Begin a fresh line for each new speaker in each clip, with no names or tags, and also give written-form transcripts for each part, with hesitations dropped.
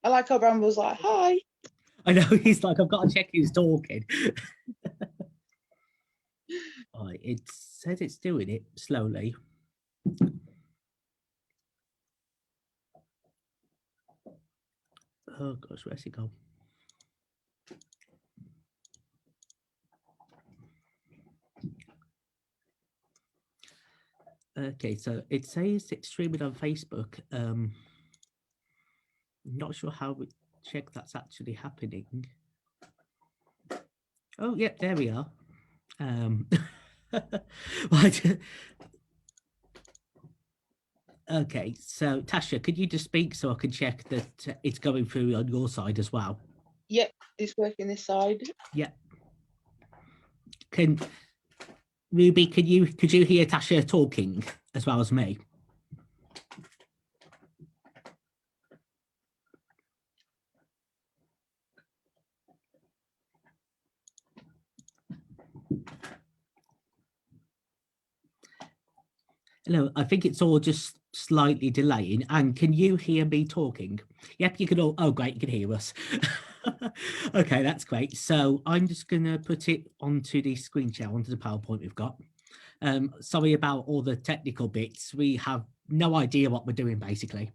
I like how Brambles like, hi.
I know, he's like, I've got to check who's talking. Right, it says it's doing it slowly. Oh gosh, where's it gone? Okay, so it says it's streaming on Facebook. Not sure how we check that's actually happening. Oh, yep, there we are. Right. Okay, so Tasha, could you just speak so I can check that it's going through on your side as well?
Yep, it's working this side.
Yeah. Can Ruby, could you hear Tasha talking as well as me? Hello, I think it's all just slightly delaying. And can you hear me talking? Yep, you can all, oh great, you can hear us. Okay, that's great. So I'm just gonna put it onto the screen share, onto the PowerPoint we've got. Sorry about all the technical bits. We have no idea what we're doing basically.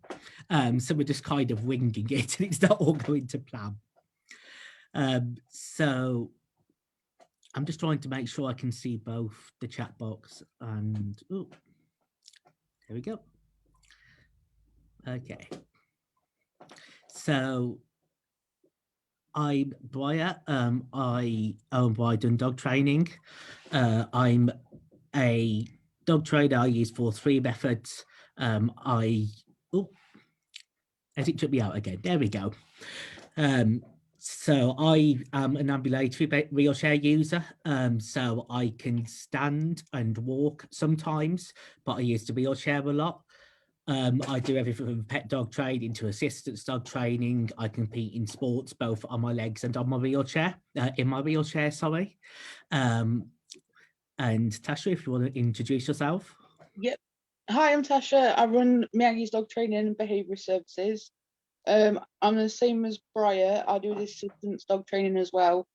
So we're just kind of winging it and it's not all going to plan. So I'm just trying to make sure I can see both the chat box and, oh, there we go. Okay. So I'm Briar. I own Briar Dog Training. I'm a dog trainer. I use 4-3 methods. As it took me out again. There we go. So I am an ambulatory wheelchair user. So I can stand and walk sometimes, but I use the wheelchair a lot. I do everything from pet dog training to assistance dog training. I compete in sports, both on my legs and on my wheelchair, in my wheelchair, sorry. And Tasha, if you want to introduce yourself.
Yep. Hi, I'm Tasha. I run Miyagi's Dog Training and Behaviour Services. I'm the same as Briar. I do the assistance dog training as well.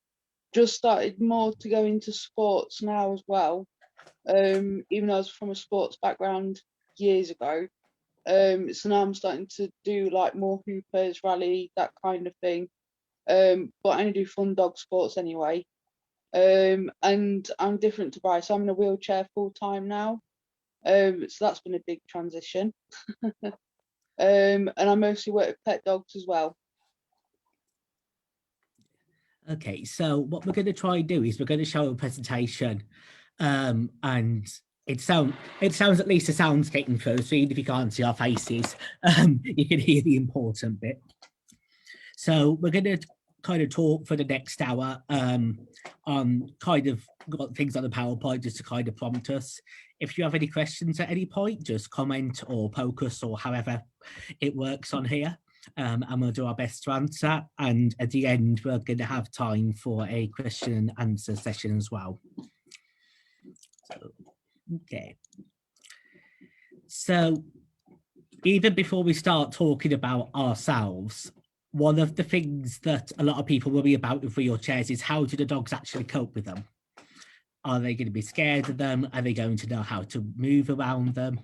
Just started more to go into sports now as well. Even though I was from a sports background years ago. So now I'm starting to do like more hoopers, rally, that kind of thing. But I only do fun dog sports anyway. And I'm different to Briar, so I'm in a wheelchair full time now. So that's been a big transition. And I mostly work with pet dogs as well.
Okay, so what we're going to try and do is we're going to show a presentation, and it sounds at least the sound's getting through. So even if you can't see our faces, you can hear the important bit. So we're going to kind of talk for the next hour on kind of got things on the PowerPoint just to kind of prompt us. If you have any questions at any point, just comment or poke us or however it works on here. And we'll do our best to answer. And at the end, we're going to have time for a question and answer session as well. So, okay. So even before we start talking about ourselves, one of the things that a lot of people worry about with wheelchairs is how do the dogs actually cope with them? Are they going to be scared of them? Are they going to know how to move around them?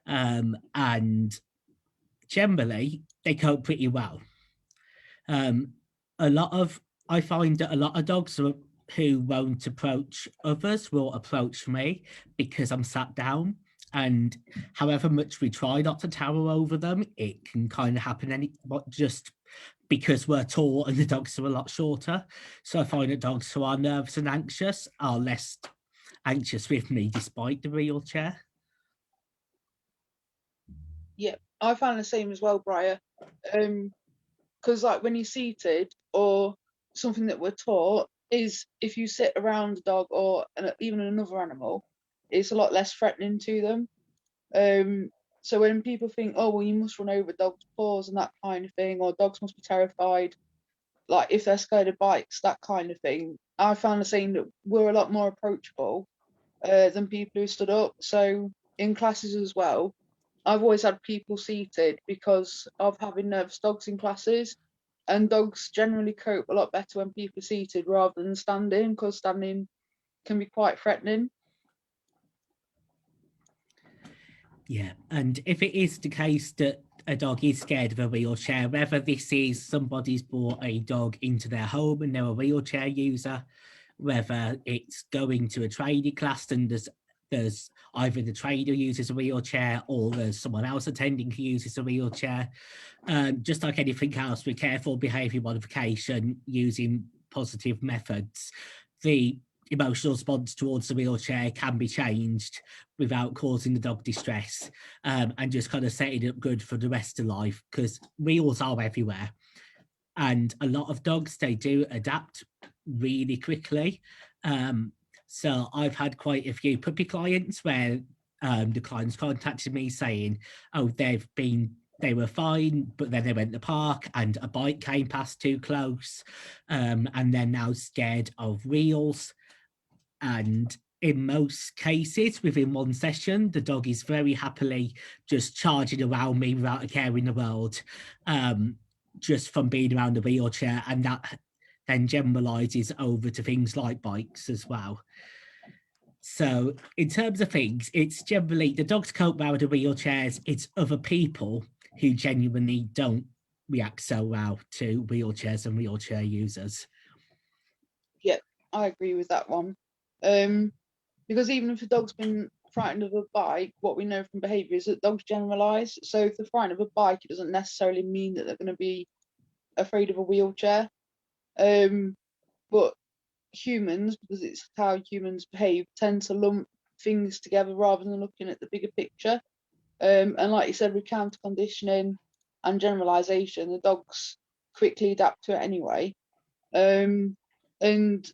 And generally, they cope pretty well. I find that a lot of dogs who won't approach others will approach me because I'm sat down. And however much we try not to tower over them, it can kind of happen just because we're tall and the dogs are a lot shorter. So I find that dogs who are nervous and anxious are less anxious with me despite the wheelchair.
Yeah, I found the same as well, Briar. Because like when you're seated or something that we're taught is if you sit around a dog or even another animal, it's a lot less threatening to them. So when people think, oh, well, you must run over dogs' paws and that kind of thing, or dogs must be terrified, like if they're scared of bikes, that kind of thing, I found the same that we're a lot more approachable than people who stood up. So in classes as well, I've always had people seated because of having nervous dogs in classes. And dogs generally cope a lot better when people are seated rather than standing, because standing can be quite threatening.
Yeah, and if it is the case that a dog is scared of a wheelchair, whether this is somebody's brought a dog into their home and they're a wheelchair user, whether it's going to a trading class and there's either the trader uses a wheelchair or there's someone else attending who uses a wheelchair. Just like anything else, with careful behaviour modification using positive methods, the emotional response towards the wheelchair can be changed without causing the dog distress, and just kind of setting it up good for the rest of life, because wheels are everywhere. And a lot of dogs, they do adapt really quickly. So I've had quite a few puppy clients where the clients contacted me saying, oh, they were fine, but then they went to the park and a bike came past too close, and they're now scared of wheels. And in most cases, within one session, the dog is very happily just charging around me without a care in the world, just from being around the wheelchair. And that then generalizes over to things like bikes as well. So in terms of things, it's generally the dogs cope well with the wheelchairs. It's other people who genuinely don't react so well to wheelchairs and wheelchair users.
Yeah, I agree with that one. Because even if a dog's been frightened of a bike, what we know from behaviour is that dogs generalise. So if they're frightened of a bike, it doesn't necessarily mean that they're going to be afraid of a wheelchair. But humans, because it's how humans behave, tend to lump things together rather than looking at the bigger picture. And like you said, with counter conditioning and generalisation, the dogs quickly adapt to it anyway. And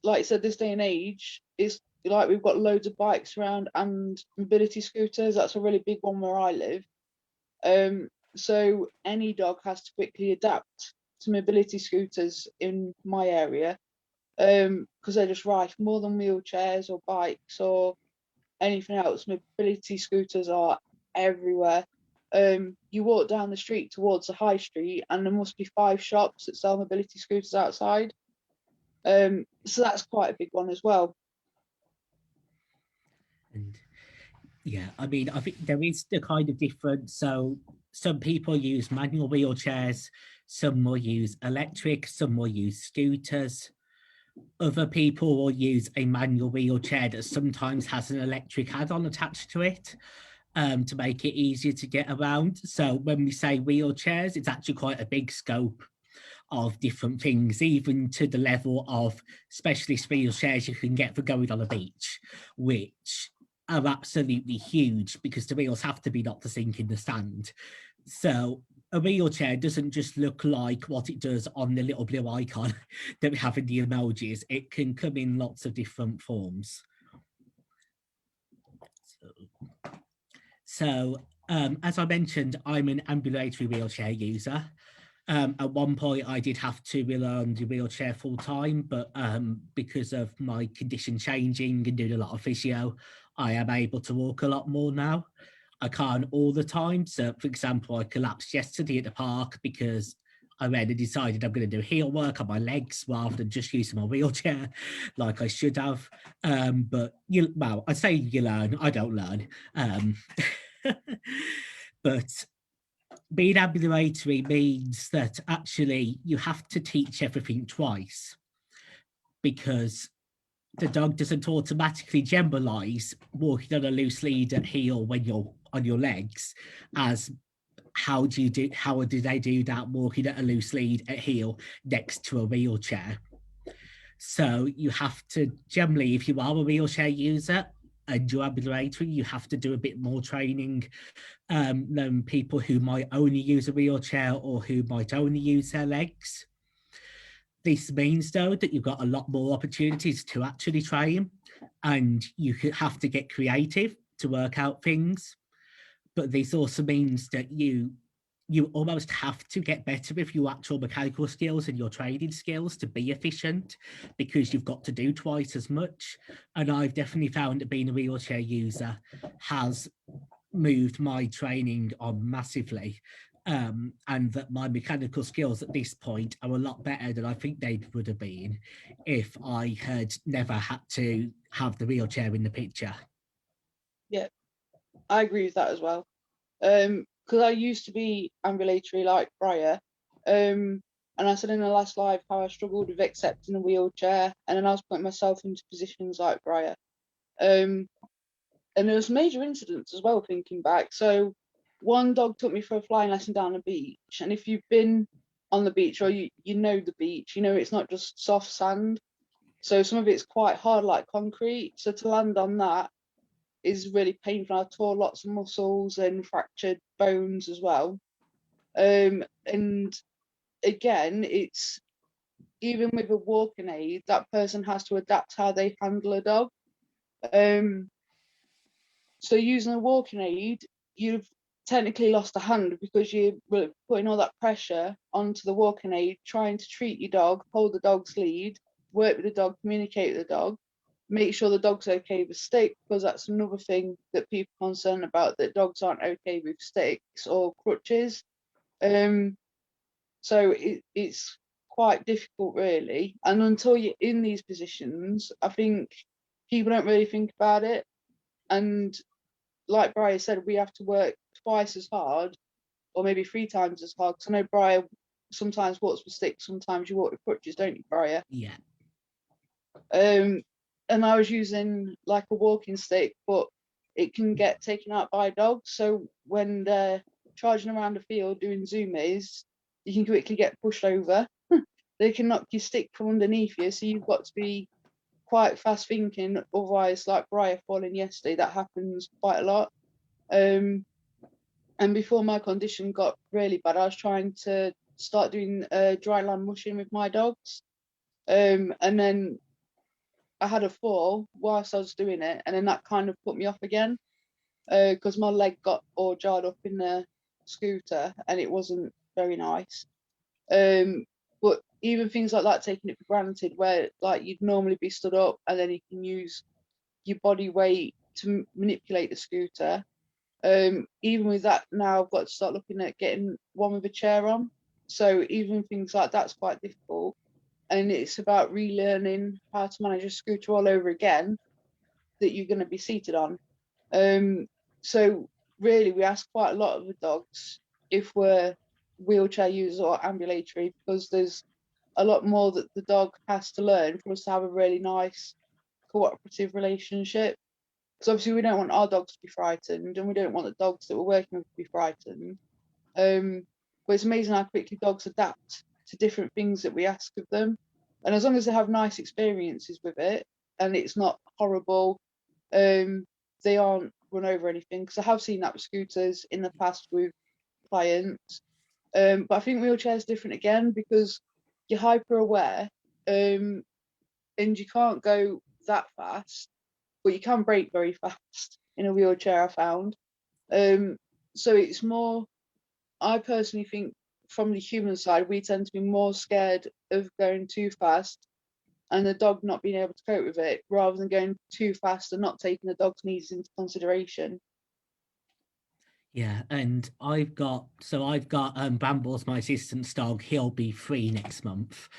like I said, this day and age, it's like we've got loads of bikes around and mobility scooters. That's a really big one where I live. So any dog has to quickly adapt to mobility scooters in my area, because they're just rife more than wheelchairs or bikes or anything else. Mobility scooters are everywhere. You walk down the street towards the high street, and there must be 5 shops that sell mobility scooters outside. So that's quite a big one as well.
And yeah, I mean, I think there is the kind of difference. So some people use manual wheelchairs, some will use electric, some will use scooters. Other people will use a manual wheelchair that sometimes has an electric add-on attached to it, to make it easier to get around. So when we say wheelchairs, it's actually quite a big scope of different things, even to the level of specialist wheelchairs you can get for going on a beach, which are absolutely huge because the wheels have to be not to sink in the sand. So a wheelchair doesn't just look like what it does on the little blue icon that we have in the emojis. It can come in lots of different forms. So as I mentioned, I'm an ambulatory wheelchair user. At one point, I did have to rely on the wheelchair full time, but because of my condition changing and doing a lot of physio, I am able to walk a lot more now. I can't all the time. So, for example, I collapsed yesterday at the park because I went and decided I'm going to do heel work on my legs rather than just using my wheelchair like I should have. But well, I say you learn, I don't learn. But being ambulatory means that actually you have to teach everything twice, because the dog doesn't automatically generalize walking on a loose lead at heel when you're on your legs as how do they do that walking at a loose lead at heel next to a wheelchair. So you have to generally, if you are a wheelchair user and you're ambulatory, you have to do a bit more training than people who might only use a wheelchair or who might only use their legs. This means, though, that you've got a lot more opportunities to actually train, and you have to get creative to work out things. But this also means that you almost have to get better with your actual mechanical skills and your training skills to be efficient, because you've got to do twice as much. And I've definitely found that being a wheelchair user has moved my training on massively. and that my mechanical skills at this point are a lot better than I think they would have been if I had never had to have the wheelchair in the picture.
Yeah, I agree with that as well. Because I used to be ambulatory like Briar. And I said in the last live how I struggled with accepting a wheelchair, and then I was putting myself into positions like Briar. Um, and there was major incidents as well, thinking back. So one dog took me for a flying lesson down the beach, and if you've been on the beach or you know the beach, you know it's not just soft sand. So some of it's quite hard, like concrete. So to land on that is really painful. I tore lots of muscles and fractured bones as well. And again, it's even with a walking aid, that person has to adapt how they handle a dog. Um, so using a walking aid, you've technically lost a hand because you're putting all that pressure onto the walking aid, trying to treat your dog, hold the dog's lead, work with the dog, communicate with the dog, make sure the dog's okay with stick, because that's another thing that people are concerned about, that dogs aren't okay with sticks or crutches. So it's quite difficult, really. And until you're in these positions, I think people don't really think about it. And like Briar said, we have to work twice as hard, or maybe 3 times as hard. Because I know Briar sometimes walks with sticks, sometimes you walk with crutches, don't you, Briar?
Yeah.
And I was using like a walking stick, but it can get taken out by dogs. So when they're charging around the field doing zoomies, you can quickly get pushed over. They can knock your stick from underneath you, so you've got to be quite fast thinking. Otherwise, like Briar falling yesterday, that happens quite a lot. And before my condition got really bad, I was trying to start doing dry land mushing with my dogs. And then I had a fall whilst I was doing it, and then that kind of put me off again because my leg got all jarred up in the scooter, and it wasn't very nice. But even things like that, taking it for granted, where like you'd normally be stood up and then you can use your body weight to manipulate the scooter. Even with that, now I've got to start looking at getting one with a chair on. So even things like that's quite difficult, and it's about relearning how to manage a scooter all over again that you're going to be seated on. So really, we ask quite a lot of the dogs if we're wheelchair users or ambulatory, because there's a lot more that the dog has to learn for us to have a really nice cooperative relationship. Because obviously we don't want our dogs to be frightened, and we don't want the dogs that we're working with to be frightened. But it's amazing how quickly dogs adapt to different things that we ask of them. And as long as they have nice experiences with it and it's not horrible, they aren't run over anything. Because I have seen that with scooters in the past with clients. But I think wheelchairs different again because you're hyper aware, and you can't go that fast, but you can brake very fast in a wheelchair, I found. So it's more, I personally think from the human side, we tend to be more scared of going too fast and the dog not being able to cope with it, rather than going too fast and not taking the dog's needs into consideration.
Yeah, and I've got Brambles, my assistant's dog. He'll be 3 next month,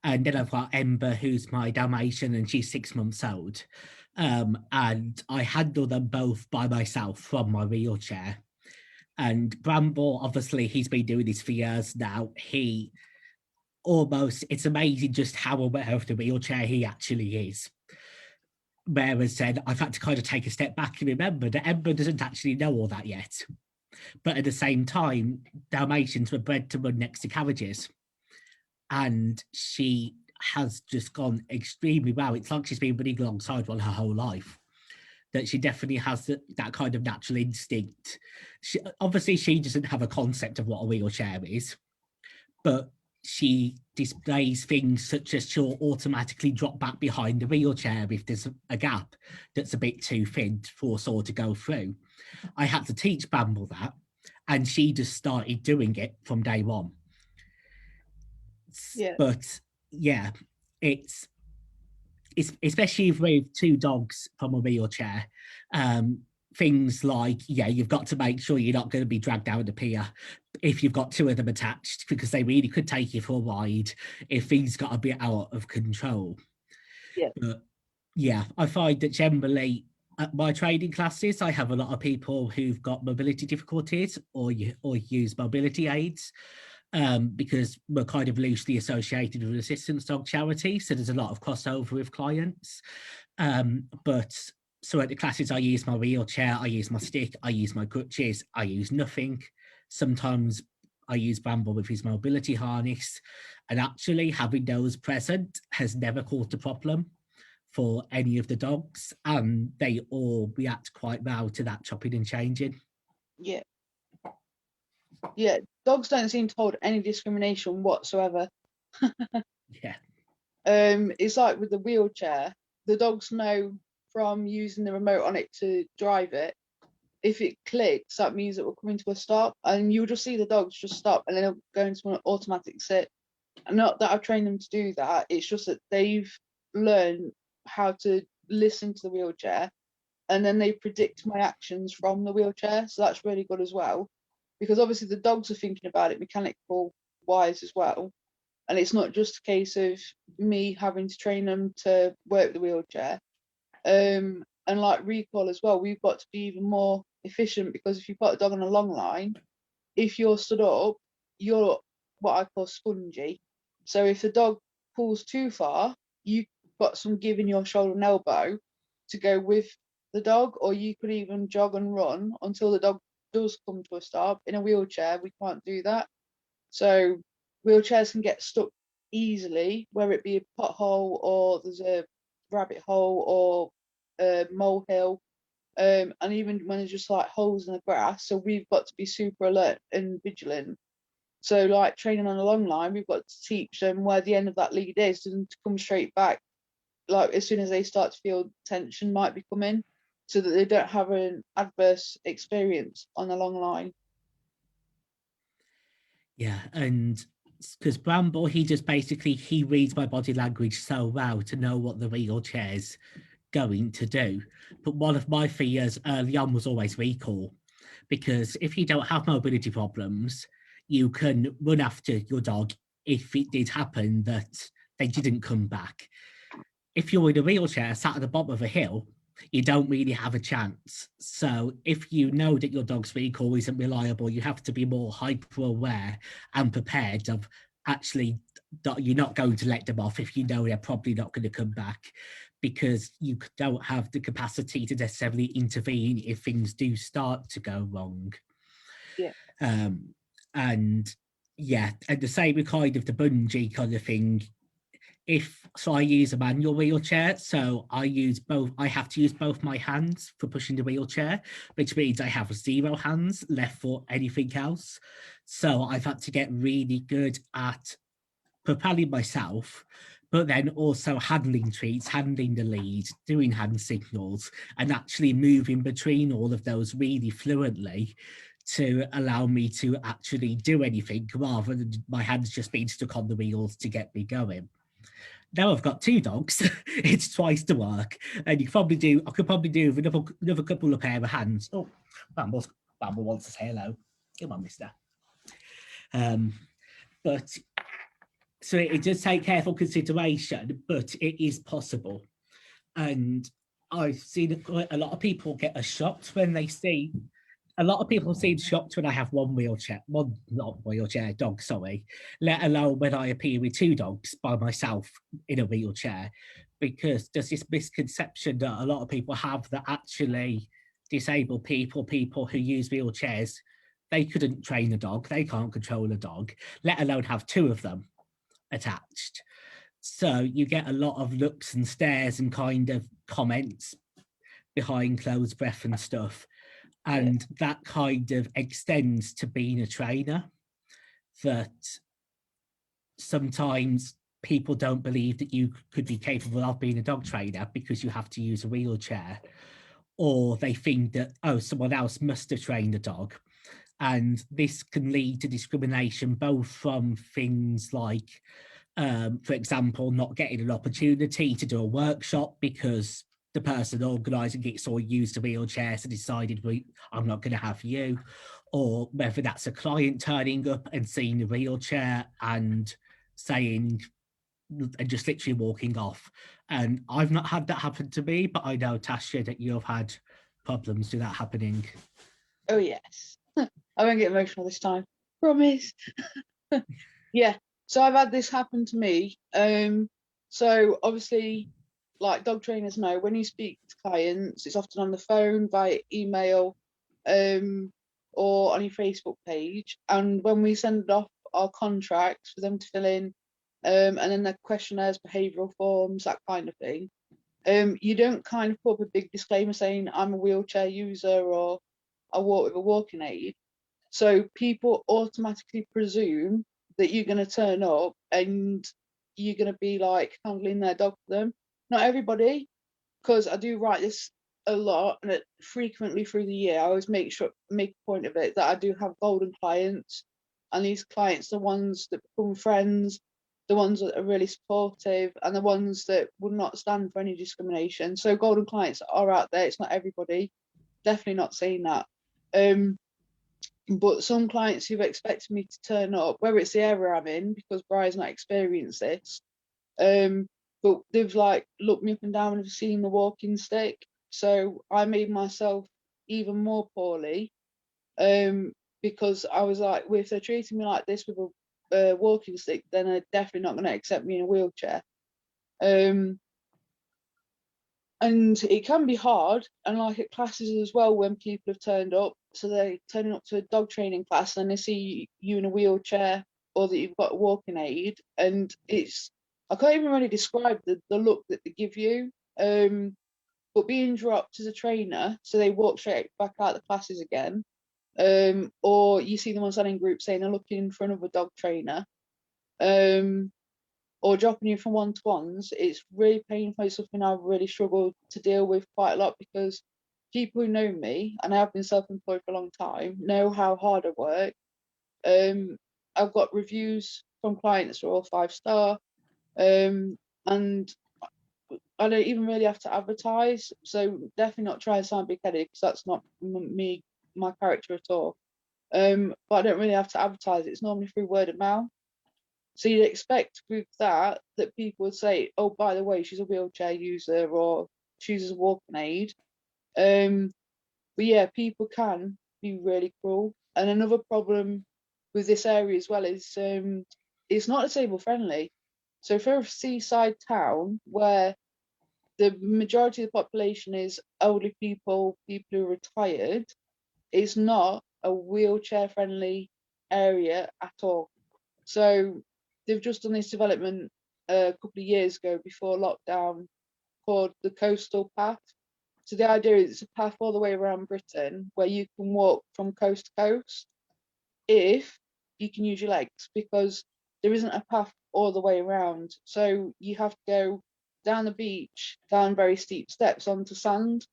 and then I've got Ember, who's my Dalmatian, and she's 6 months old. And I handle them both by myself from my wheelchair. And Bramble, obviously, he's been doing this for years now. It's amazing just how aware of the wheelchair he actually is. Whereas then I've had to kind of take a step back and remember that Ember doesn't actually know all that yet. But at the same time, Dalmatians were bred to run next to carriages. And she has just gone extremely well. It's like she's been running alongside one her whole life. That she definitely has that kind of natural instinct. Obviously, she doesn't have a concept of what a wheelchair is, but she displays things such as she'll automatically drop back behind the wheelchair if there's a gap that's a bit too thin for us all to go through. I had to teach Bramble that, and she just started doing it from day one.
Yeah.
But yeah, it's especially with 2 dogs from a wheelchair. Things like, you've got to make sure you're not going to be dragged down the pier. if you've got two of them attached, because they really could take you for a ride if things got a bit out of control.
Yeah.
But yeah, I find that generally at my training classes, I have a lot of people who've got mobility difficulties or use mobility aids, because we're kind of loosely associated with assistance dog charity. So there's a lot of crossover with clients. But so at the classes, I use my wheelchair, I use my stick, I use my crutches, I use nothing. Sometimes I use Bramble with his mobility harness. And actually having those present has never caused a problem for any of the dogs, and they all react quite well to that chopping and changing.
Yeah. Yeah. Dogs don't seem to hold any discrimination whatsoever.
Yeah.
It's like with the wheelchair, the dogs know from using the remote on it to drive it. If it clicks, that means it will come into a stop, and you'll just see the dogs just stop and then they'll go into an automatic sit. And not that I've trained them to do that, it's just that they've learned how to listen to the wheelchair, and then they predict my actions from the wheelchair. So that's really good as well, because obviously the dogs are thinking about it mechanical wise as well. And it's not just a case of me having to train them to work the wheelchair. And like recall as well, we've got to be even more efficient, because if you've got a dog on a long line, if you're stood up, you're what I call spongy. So if the dog pulls too far, you've got some give in your shoulder and elbow to go with the dog, or you could even jog and run until the dog does come to a stop. In a wheelchair, we can't do that. So wheelchairs can get stuck easily, whether it be a pothole or there's a rabbit hole or a molehill, and even when there's just like holes in the grass. So we've got to be super alert and vigilant. So like training on a long line, we've got to teach them where the end of that lead is and to come straight back, like as soon as they start to feel tension might be coming, so that they don't have an adverse experience on a long line.
Yeah, and because Bramble, he just basically he reads my body language so well to know what the wheelchair's going to do. But one of my fears early on was always recall, because if you don't have mobility problems, you can run after your dog if it did happen that they didn't come back. If you're in a wheelchair sat at the bottom of a hill, you don't really have a chance. So if you know that your dog's recall isn't reliable, you have to be more hyper aware and prepared of actually that you're not going to let them off if you know they're probably not going to come back, because you don't have the capacity to necessarily intervene if things do start to go wrong.
Yeah.
And yeah, and the same with kind of the bungee kind of thing. So I use a manual wheelchair, so I have to use both my hands for pushing the wheelchair, which means I have 0 hands left for anything else. So I've had to get really good at propelling myself, but then also handling treats, handling the lead, doing hand signals, and actually moving between all of those really fluently to allow me to actually do anything rather than my hands just being stuck on the wheels to get me going. Now I've got 2 dogs, it's twice the work, and I could probably do with another couple of pair of hands. Oh, Bramble wants to say hello. Come on, mister. But so it does take careful consideration, but it is possible. And I've seen quite a lot of people get shocked when they see. A lot of people seem shocked when I have one dog, sorry, let alone when I appear with 2 dogs by myself in a wheelchair, because there's this misconception that a lot of people have that actually disabled people who use wheelchairs, they couldn't train a dog, they can't control a dog, let alone have 2 of them attached. So you get a lot of looks and stares and kind of comments behind closed breath and stuff. And that kind of extends to being a trainer, that sometimes people don't believe that you could be capable of being a dog trainer because you have to use a wheelchair, or they think that, oh, someone else must have trained a dog. And this can lead to discrimination, both from things like, for example, not getting an opportunity to do a workshop because the person organising it saw you used a wheelchair, so decided, I'm not going to have you. or whether that's a client turning up and seeing the wheelchair and saying, and just literally walking off. And I've not had that happen to me, but I know, Tasha, that you've had problems with that happening.
Oh yes. I won't get emotional this time. Promise. Yeah. So I've had this happen to me. So obviously, like dog trainers know, when you speak to clients, it's often on the phone, via email, or on your Facebook page. And when we send off our contracts for them to fill in, and then the questionnaires, behavioural forms, that kind of thing, you don't kind of put up a big disclaimer saying I'm a wheelchair user or I walk with a walking aid. So people automatically presume that you're going to turn up and you're going to be like handling their dog for them. Not everybody, because I do write this a lot and frequently through the year. I always make a point of it that I do have golden clients, and these clients, the ones that become friends, the ones that are really supportive, and the ones that would not stand for any discrimination. So golden clients are out there. It's not everybody. Definitely not saying that. But some clients who've expected me to turn up, whether it's the area I'm in, because Briar's not experienced this, but they've like looked me up and down and have seen the walking stick. So I made myself even more poorly, because I was like, well, if they're treating me like this with a walking stick, then they're definitely not going to accept me in a wheelchair. And it can be hard, and like at classes as well, when people have turned up, so they're turning up to a dog training class and they see you in a wheelchair or that you've got a walking aid, and it's, I can't even really describe the look that they give you. But being dropped as a trainer, so they walk straight back out the classes again, or you see them on selling groups saying they're looking for another dog trainer, or dropping you from one-to-ones, it's really painful. It's something I've really struggled to deal with quite a lot, because people who know me, and I have been self-employed for a long time, know how hard I work. I've got reviews from clients who are all 5-star, and I don't even really have to advertise. So definitely not try and sound big-headed, because that's not me, my character at all. But I don't really have to advertise. It's normally through word of mouth. So you'd expect with that people would say, oh, by the way, she's a wheelchair user or she uses a walking aid. But yeah, people can be really cruel. And another problem with this area as well is it's not disabled friendly. So for a seaside town where the majority of the population is elderly people, people who are retired, it's not a wheelchair friendly area at all. So they've just done this development a couple of years ago before lockdown called the Coastal Path. So the idea is it's a path all the way around Britain where you can walk from coast to coast if you can use your legs, because there isn't a path all the way around. So you have to go down the beach, down very steep steps onto sand,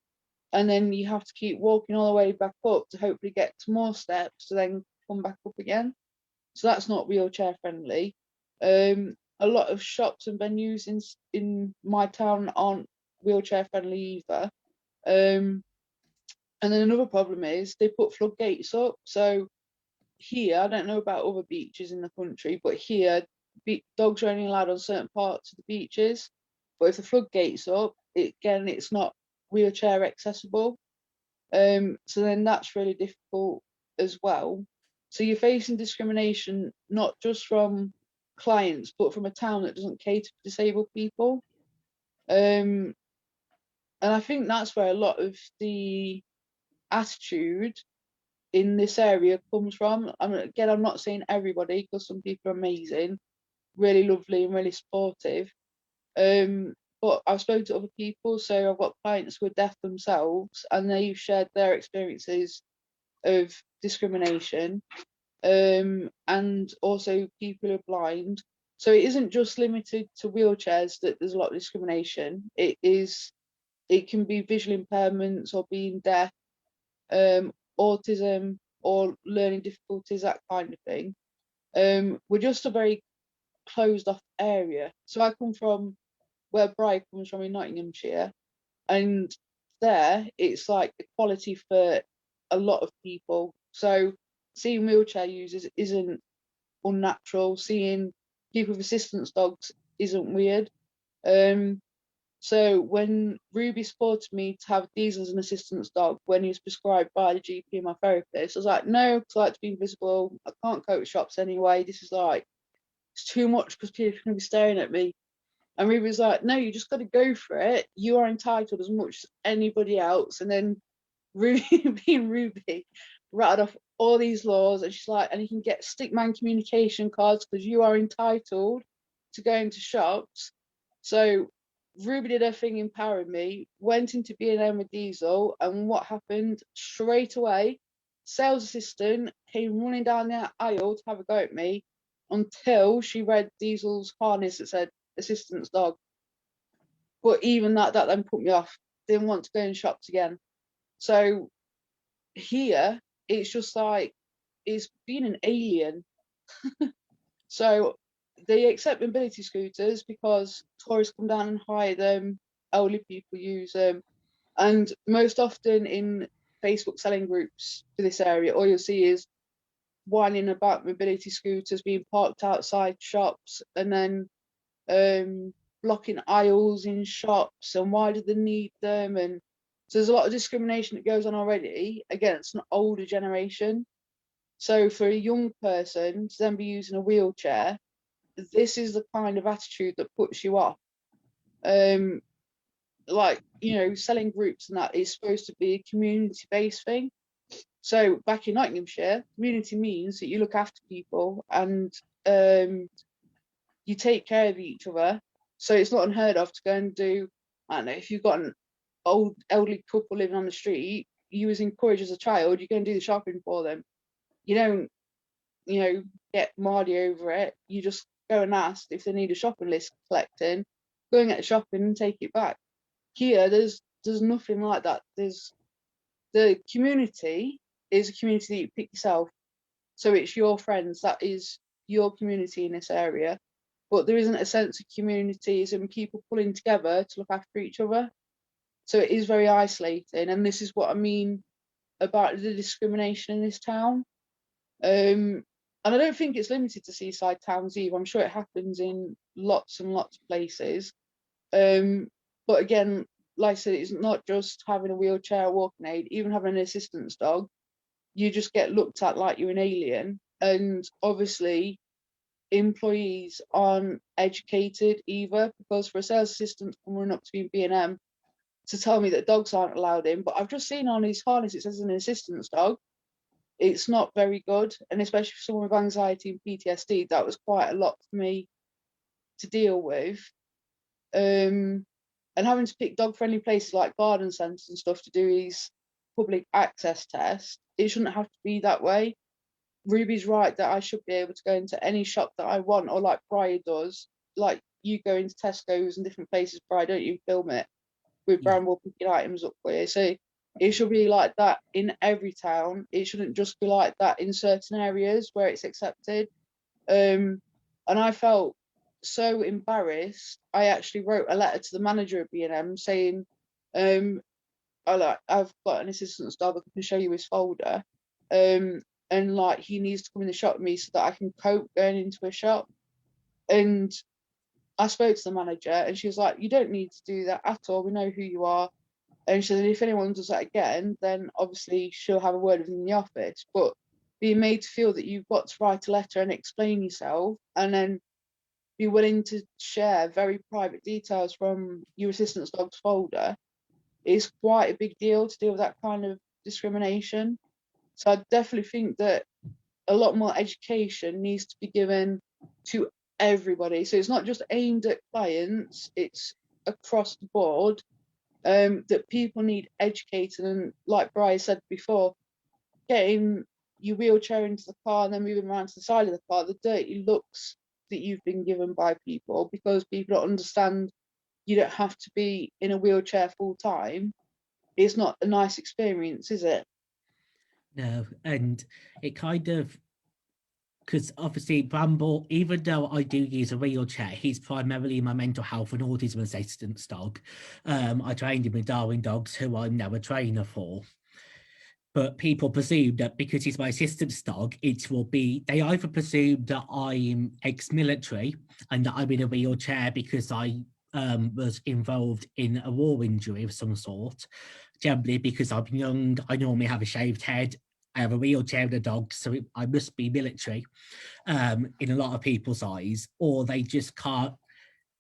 and then you have to keep walking all the way back up to hopefully get to more steps to then come back up again. So that's not wheelchair friendly. A lot of shops and venues in my town aren't wheelchair friendly either. And then another problem is they put floodgates up. So here, I don't know about other beaches in the country, but here dogs are only allowed on certain parts of the beaches. But if the floodgates up, it's not wheelchair accessible. So then that's really difficult as well. So you're facing discrimination not just from clients, but from a town that doesn't cater for disabled people. And I think that's where a lot of the attitude in this area comes from. I mean, again, I'm not saying everybody, because some people are amazing, really lovely and really supportive. But I've spoken to other people, so I've got clients who are deaf themselves, and they've shared their experiences of discrimination, and also people who are blind. So it isn't just limited to wheelchairs that there's a lot of discrimination. It can be visual impairments or being deaf, autism or learning difficulties, that kind of thing. We're just a very closed off area. So I come from where Briar comes from in Nottinghamshire, and there it's like equality for a lot of people. So seeing wheelchair users isn't unnatural. Seeing people with assistance dogs isn't weird. So when Ruby supported me to have Diesel as an assistance dog when he was prescribed by the GP and my therapist, I was like, no, because I like to be invisible. I can't cope with shops anyway. This is like, it's too much because people are going to be staring at me. And Ruby was like, no, you just got to go for it. You are entitled as much as anybody else. And then Ruby, being Ruby, rattled off all these laws. And she's like, and you can get stickman communication cards because you are entitled to go into shops. So Ruby did her thing empowering me, went into B&M with Diesel, and what happened straight away? Sales assistant came running down the aisle to have a go at me until she read Diesel's harness that said assistance dog. But even that then put me off. Didn't want to go in shops again. So here, it's just like, it's being an alien. So they accept mobility scooters because tourists come down and hire them, elderly people use them. And most often in Facebook selling groups for this area, all you'll see is whining about mobility scooters being parked outside shops and then blocking aisles in shops, and why do they need them? And so there's a lot of discrimination that goes on already against an older generation. So for a young person to then be using a wheelchair, this is the kind of attitude that puts you off. Like, you know, selling groups and that is supposed to be a community-based thing. So back in Nottinghamshire, community means that you look after people and you take care of each other. So it's not unheard of to go and do, I don't know, if you've got an old elderly couple living on the street, you was encouraged as a child, you go and do the shopping for them. You don't, you know, get mardy over it. You just go and ask if they need a shopping list collecting, go and get the shopping and take it back. Here, there's nothing like that. There's the community is a community that you pick yourself. So it's your friends, that is your community in this area. But there isn't a sense of communities and people pulling together to look after each other. So it is very isolating. And this is what I mean about the discrimination in this town. And I don't think it's limited to seaside towns either. I'm sure it happens in lots and lots of places. But again, like I said, it's not just having a wheelchair or walking aid, even having an assistance dog, you just get looked at like you're an alien. And obviously, employees aren't educated either, because for a sales assistant coming up to me in B&M to tell me that dogs aren't allowed in, but I've just seen on his harness it says an assistance dog. It's not very good, and especially for someone with anxiety and PTSD, that was quite a lot for me to deal with. And having to pick dog-friendly places like garden centres and stuff to do his public access test, it shouldn't have to be that way. Ruby's right that I should be able to go into any shop that I want, or like Briar does. Like you go into Tesco's and different places, Briar, don't you film it with Bramble picking items up for you. So it should be like that in every town. It shouldn't just be like that in certain areas where it's accepted. And I felt so embarrassed. I actually wrote a letter to the manager of B&M saying, I've got an assistance dog, I can show you his folder. And like he needs to come in the shop with me so that I can cope going into a shop. And I spoke to the manager and she was like, you don't need to do that at all. We know who you are. And she said, if anyone does that again, then obviously she'll have a word with them in the office. But being made to feel that you've got to write a letter and explain yourself, and then be willing to share very private details from your assistance dog's folder, is quite a big deal to deal with that kind of discrimination. So I definitely think that a lot more education needs to be given to everybody. So it's not just aimed at clients, it's across the board. That people need educated, and like Briar said before, getting your wheelchair into the car and then moving around to the side of the car, the dirty looks that you've been given by people, because people don't understand you don't have to be in a wheelchair full time. It's not a nice experience, is it?
No, and it kind of, because obviously Bramble, even though I do use a wheelchair, he's primarily my mental health and autism assistance dog. I trained him with Darwin dogs, who I'm now a trainer for. But people presume that because he's my assistant's dog, it will be, they either presume that I'm ex-military and that I'm in a wheelchair because I was involved in a war injury of some sort. Generally, because I'm young, I normally have a shaved head, I have a wheelchair and a dog, so I must be military in a lot of people's eyes, or they just can't,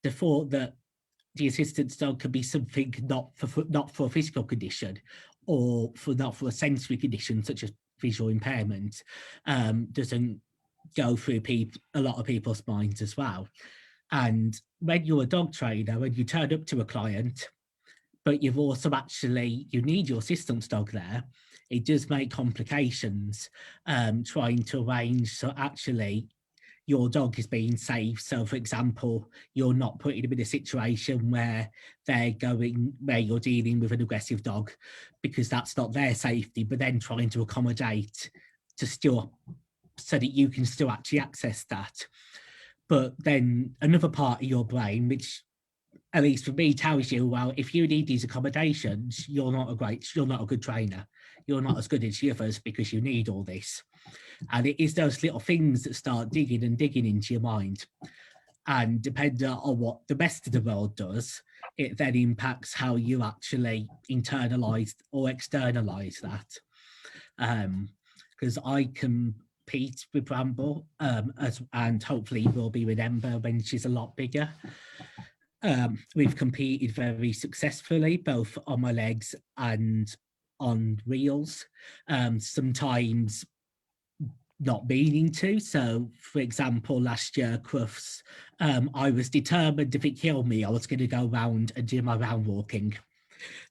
the thought that the assistant's dog could be something not for a physical condition or not for a sensory condition such as visual impairment doesn't go through a lot of people's minds as well. And when you're a dog trainer, when you turn up to a client, but you've also you need your assistant's dog there, it does make complications trying to arrange. So actually your dog is being safe. So for example, you're not putting them in a situation where you're dealing with an aggressive dog, because that's not their safety, but then trying to accommodate to still, so that you can still actually access that. But then another part of your brain, which at least for me tells you, well, if you need these accommodations, you're not a good trainer. You're not as good as the others because you need all this. And it is those little things that start digging into your mind. And depending on what the rest of the world does, it then impacts how you actually internalize or externalize that. Because I compete with Bramble, and hopefully will be with Ember when she's a lot bigger. We've competed very successfully, both on my legs and on wheels. Sometimes not meaning to. So, for example, last year, Crufts, I was determined if it killed me, I was going to go round and do my round walking.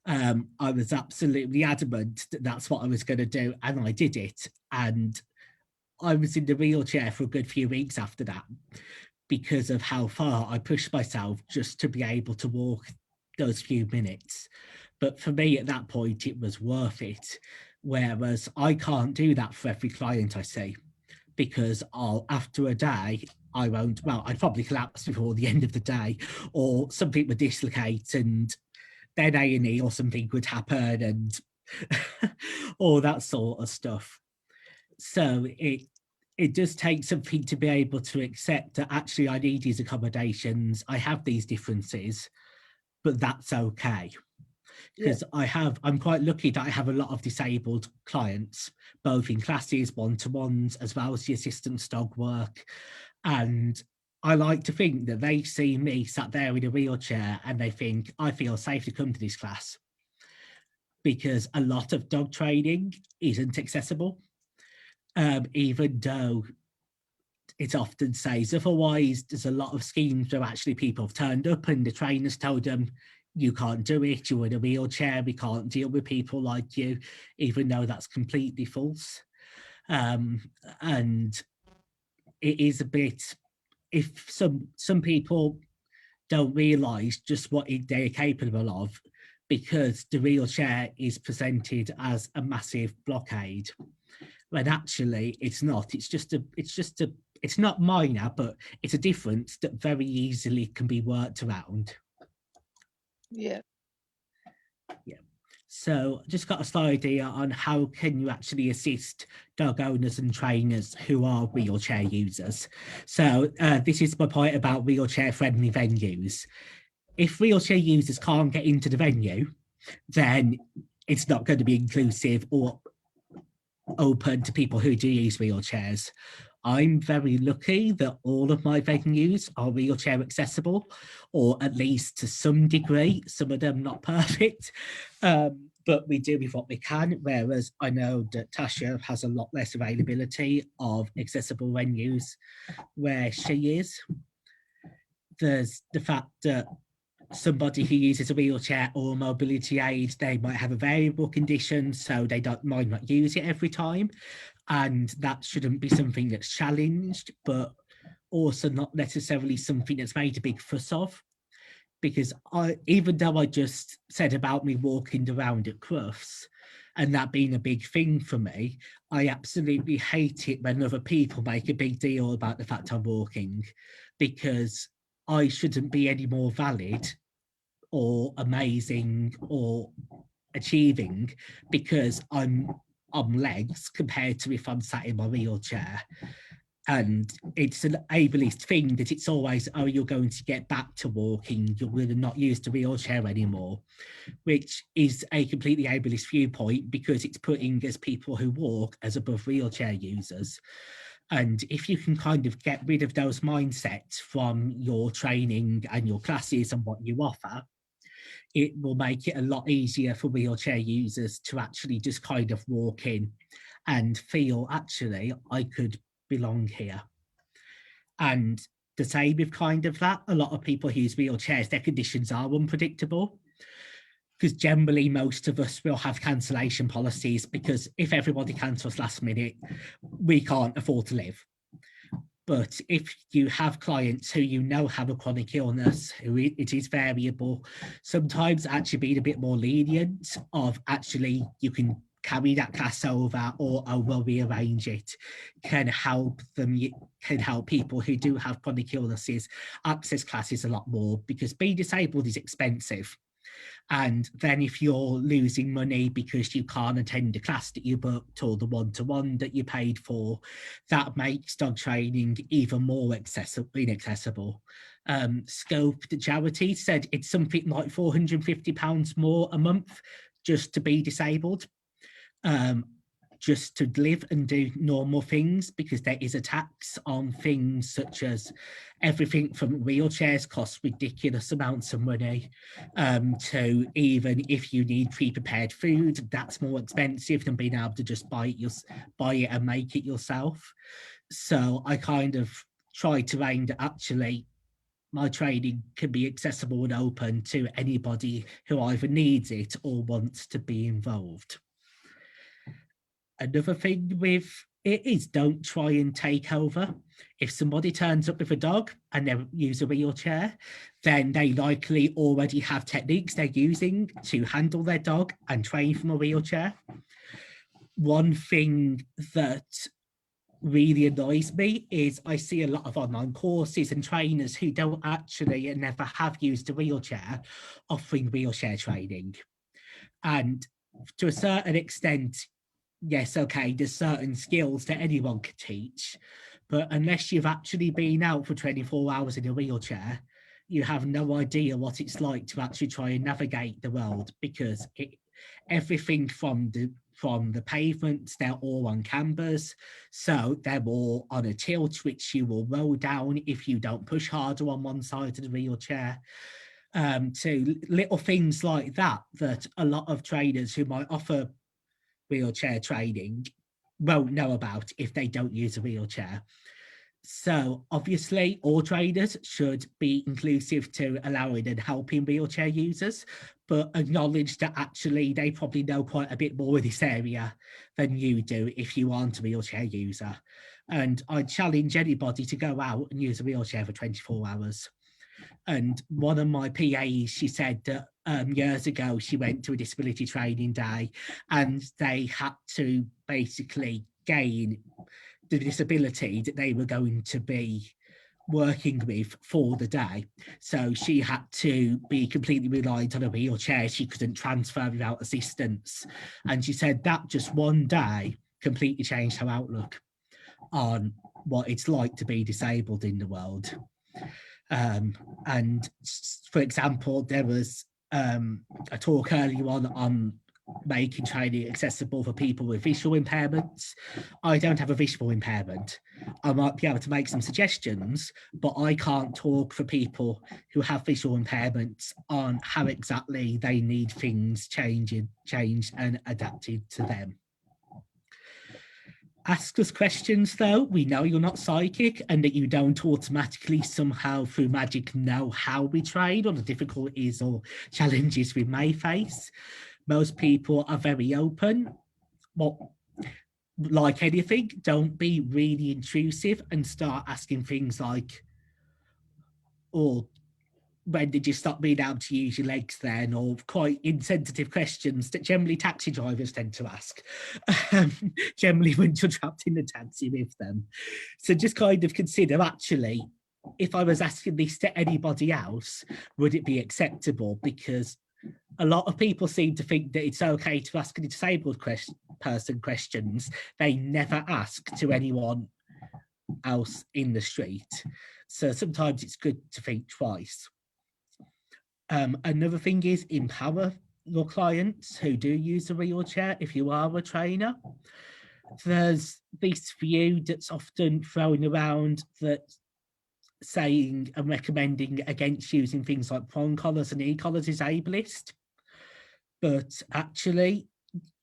I was absolutely adamant that that's what I was going to do, and I did it. And I was in the wheelchair for a good few weeks after that because of how far I pushed myself just to be able to walk those few minutes. But for me at that point, it was worth it. Whereas I can't do that for every client I see, because after a day, I'd probably collapse before the end of the day, or something would dislocate and then A&E or something would happen and all that sort of stuff. So it does take something to be able to accept that actually I need these accommodations, I have these differences, but that's okay. Because I'm quite lucky that I have a lot of disabled clients, both in classes, one-to-ones, as well as the assistant's dog work. And I like to think that they see me sat there in a wheelchair and they think, I feel safe to come to this class. Because a lot of dog training isn't accessible, even though it often says otherwise. There's a lot of schemes where actually people have turned up and the trainers told them, you can't do it, you're in a wheelchair, we can't deal with people like you, even though that's completely false. And it is a bit, if some people don't realise just what they're capable of, because the wheelchair is presented as a massive blockade, when actually it's not. It's not minor, but it's a difference that very easily can be worked around.
Yeah.
So just got a slight idea on how can you actually assist dog owners and trainers who are wheelchair users. So this is my point about wheelchair friendly venues. If wheelchair users can't get into the venue, then it's not going to be inclusive or open to people who do use wheelchairs. I'm very lucky that all of my venues are wheelchair accessible, or at least to some degree, some of them not perfect, but we do with what we can, whereas I know that Tasha has a lot less availability of accessible venues where she is. There's the fact that somebody who uses a wheelchair or a mobility aid, they might have a variable condition, so they might not use it every time. And that shouldn't be something that's challenged, but also not necessarily something that's made a big fuss of. Because even though I just said about me walking around at Crufts and that being a big thing for me, I absolutely hate it when other people make a big deal about the fact I'm walking, because I shouldn't be any more valid or amazing or achieving because on legs compared to if I'm sat in my wheelchair. And it's an ableist thing that it's always, oh, you're going to get back to walking, you're going to not use the wheelchair anymore, which is a completely ableist viewpoint because it's putting as people who walk as above wheelchair users. And if you can kind of get rid of those mindsets from your training and your classes and what you offer, it will make it a lot easier for wheelchair users to actually just kind of walk in and feel, actually, I could belong here. And the same with kind of that, a lot of people who use wheelchairs, their conditions are unpredictable, because generally most of us will have cancellation policies, because if everybody cancels last minute, we can't afford to live. But if you have clients who you know have a chronic illness, who it is variable, sometimes actually being a bit more lenient of actually you can carry that class over, or I will rearrange it, can help them, can help people who do have chronic illnesses access classes a lot more, because being disabled is expensive. And then if you're losing money because you can't attend the class that you booked or the one-to-one that you paid for, that makes dog training even more inaccessible. Scope, the charity, said it's something like £450 more a month just to be disabled. Just to live and do normal things, because there is a tax on things such as everything from wheelchairs costs ridiculous amounts of money, to even if you need pre-prepared food, that's more expensive than being able to just buy it and make it yourself. So I kind of try to aim that actually my training can be accessible and open to anybody who either needs it or wants to be involved. Another thing with it is, don't try and take over. If somebody turns up with a dog and they use a wheelchair, then they likely already have techniques they're using to handle their dog and train from a wheelchair. One thing that really annoys me is I see a lot of online courses and trainers who don't actually and never have used a wheelchair offering wheelchair training. And to a certain extent, yes, okay, there's certain skills that anyone can teach, but unless you've actually been out for 24 hours in a wheelchair, you have no idea what it's like to actually try and navigate the world, because everything from the pavements, they're all on cambers, so they're all on a tilt which you will roll down if you don't push harder on one side of the wheelchair. To little things like that a lot of trainers who might offer wheelchair training won't know about if they don't use a wheelchair. So obviously all trainers should be inclusive to allowing and helping wheelchair users, but acknowledge that actually they probably know quite a bit more in this area than you do if you aren't a wheelchair user. And I challenge anybody to go out and use a wheelchair for 24 hours. And one of my PAs, she said that years ago, she went to a disability training day and they had to basically gain the disability that they were going to be working with for the day. So she had to be completely reliant on a wheelchair. She couldn't transfer without assistance. And she said that just one day completely changed her outlook on what it's like to be disabled in the world. And for example, there was a talk earlier on making training accessible for people with visual impairments. I don't have a visual impairment. I might be able to make some suggestions, but I can't talk for people who have visual impairments on how exactly they need things changed and adapted to them. Ask us questions, though. We know you're not psychic and that you don't automatically somehow through magic know how we train or the difficulties or challenges we may face. Most people are very open. Well, like anything, don't be really intrusive and start asking things like, oh, when did you stop being able to use your legs then? Or quite insensitive questions that generally taxi drivers tend to ask, generally when you're trapped in the taxi with them. So just kind of consider, actually, if I was asking this to anybody else, would it be acceptable? Because A lot of people seem to think that it's okay to ask a disabled person questions they never ask to anyone else in the street. So sometimes it's good to think twice. Another thing is empower your clients who do use a wheelchair if you are a trainer. There's this view that's often thrown around that saying and recommending against using things like prong collars and e-collars is ableist. But actually,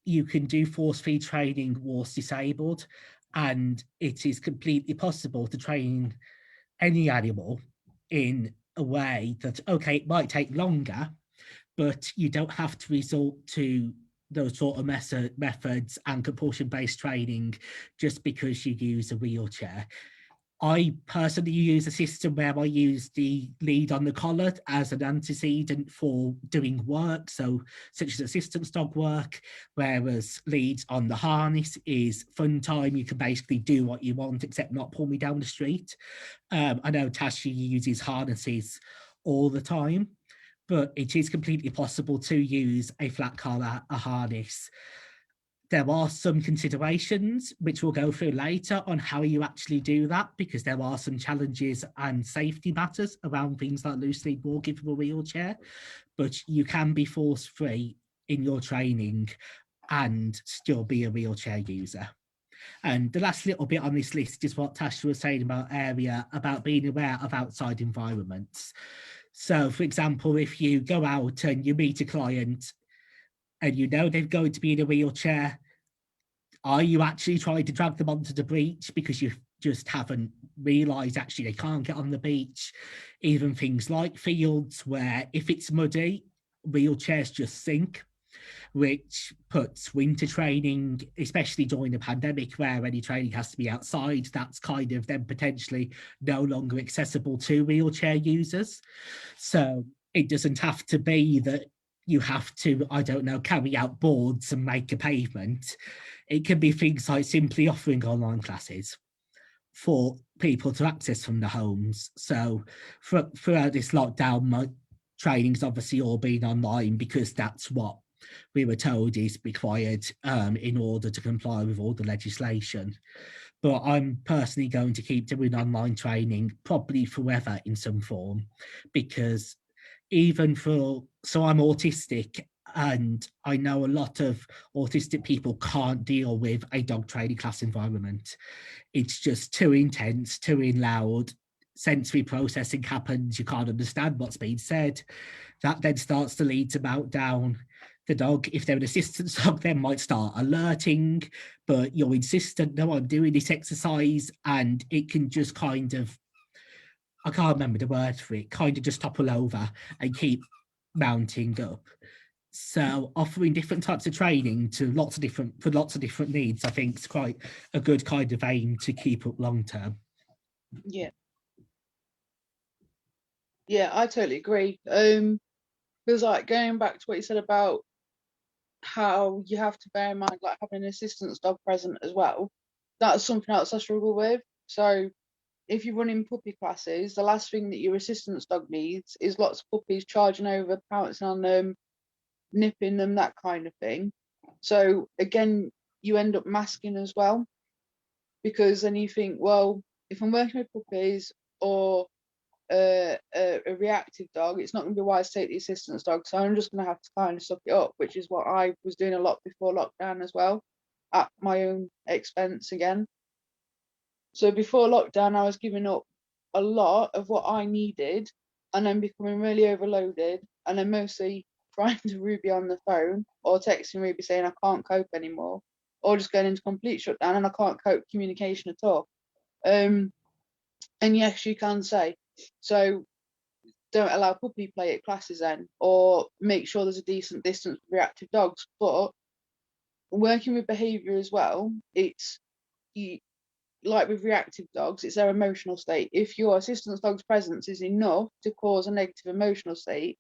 you can do force feed training whilst disabled, and it is completely possible to train any animal in a way that, okay, it might take longer, but you don't have to resort to those sort of methods and compulsion-based training just because you use a wheelchair. I personally use a system where I use the lead on the collar as an antecedent for doing work, so such as assistance dog work, whereas leads on the harness is fun time. You can basically do what you want except not pull me down the street. I know Tasha uses harnesses all the time, but it is completely possible to use a flat collar, a harness. There are some considerations which we'll go through later on how you actually do that, because there are some challenges and safety matters around things like loose lead walking from a wheelchair, but you can be force free in your training and still be a wheelchair user. And the last little bit on this list is what Tasha was saying about being aware of outside environments. So, for example, if you go out and you meet a client and you know they're going to be in a wheelchair, are you actually trying to drag them onto the beach because you just haven't realised actually they can't get on the beach? Even things like fields where if it's muddy, wheelchairs just sink, which puts winter training, especially during the pandemic where any training has to be outside, that's kind of then potentially no longer accessible to wheelchair users. So it doesn't have to be that you have to, I don't know, carry out boards and make a pavement. It can be things like simply offering online classes for people to access from the homes. So throughout this lockdown, my training's obviously all been online because that's what we were told is required in order to comply with all the legislation. But I'm personally going to keep doing online training probably forever in some form, because so I'm autistic, and I know a lot of autistic people can't deal with a dog training class environment. It's just too intense, too loud, sensory processing happens, you can't understand what's being said. That then starts to lead to meltdown. The dog, if they're an assistance dog, then might start alerting, but you're insistent, no, I'm doing this exercise, and it can just kind of, I can't remember the word for it, kind of just topple over and keep mounting up. So offering different types of training to lots of different needs, I think is quite a good kind of aim to keep up long term.
Yeah. Yeah, I totally agree. Because like going back to what you said about how you have to bear in mind like having an assistance dog present as well, that's something else I struggle with. So if you're running puppy classes, the last thing that your assistance dog needs is lots of puppies charging over, pouncing on them, nipping them, that kind of thing. So again, you end up masking as well, because then you think, well, if I'm working with puppies or a reactive dog, it's not going to be wise to take the assistance dog, so I'm just going to have to kind of suck it up, which is what I was doing a lot before lockdown as well, at my own expense again. So before lockdown, I was giving up a lot of what I needed and then becoming really overloaded, and then mostly crying to Ruby on the phone or texting Ruby saying I can't cope anymore, or just going into complete shutdown and I can't cope communication at all. And yes, you can say, so don't allow puppy play at classes then, or make sure there's a decent distance for reactive dogs. But working with behaviour as well, it's you, like with reactive dogs, it's their emotional state. If your assistance dog's presence is enough to cause a negative emotional state,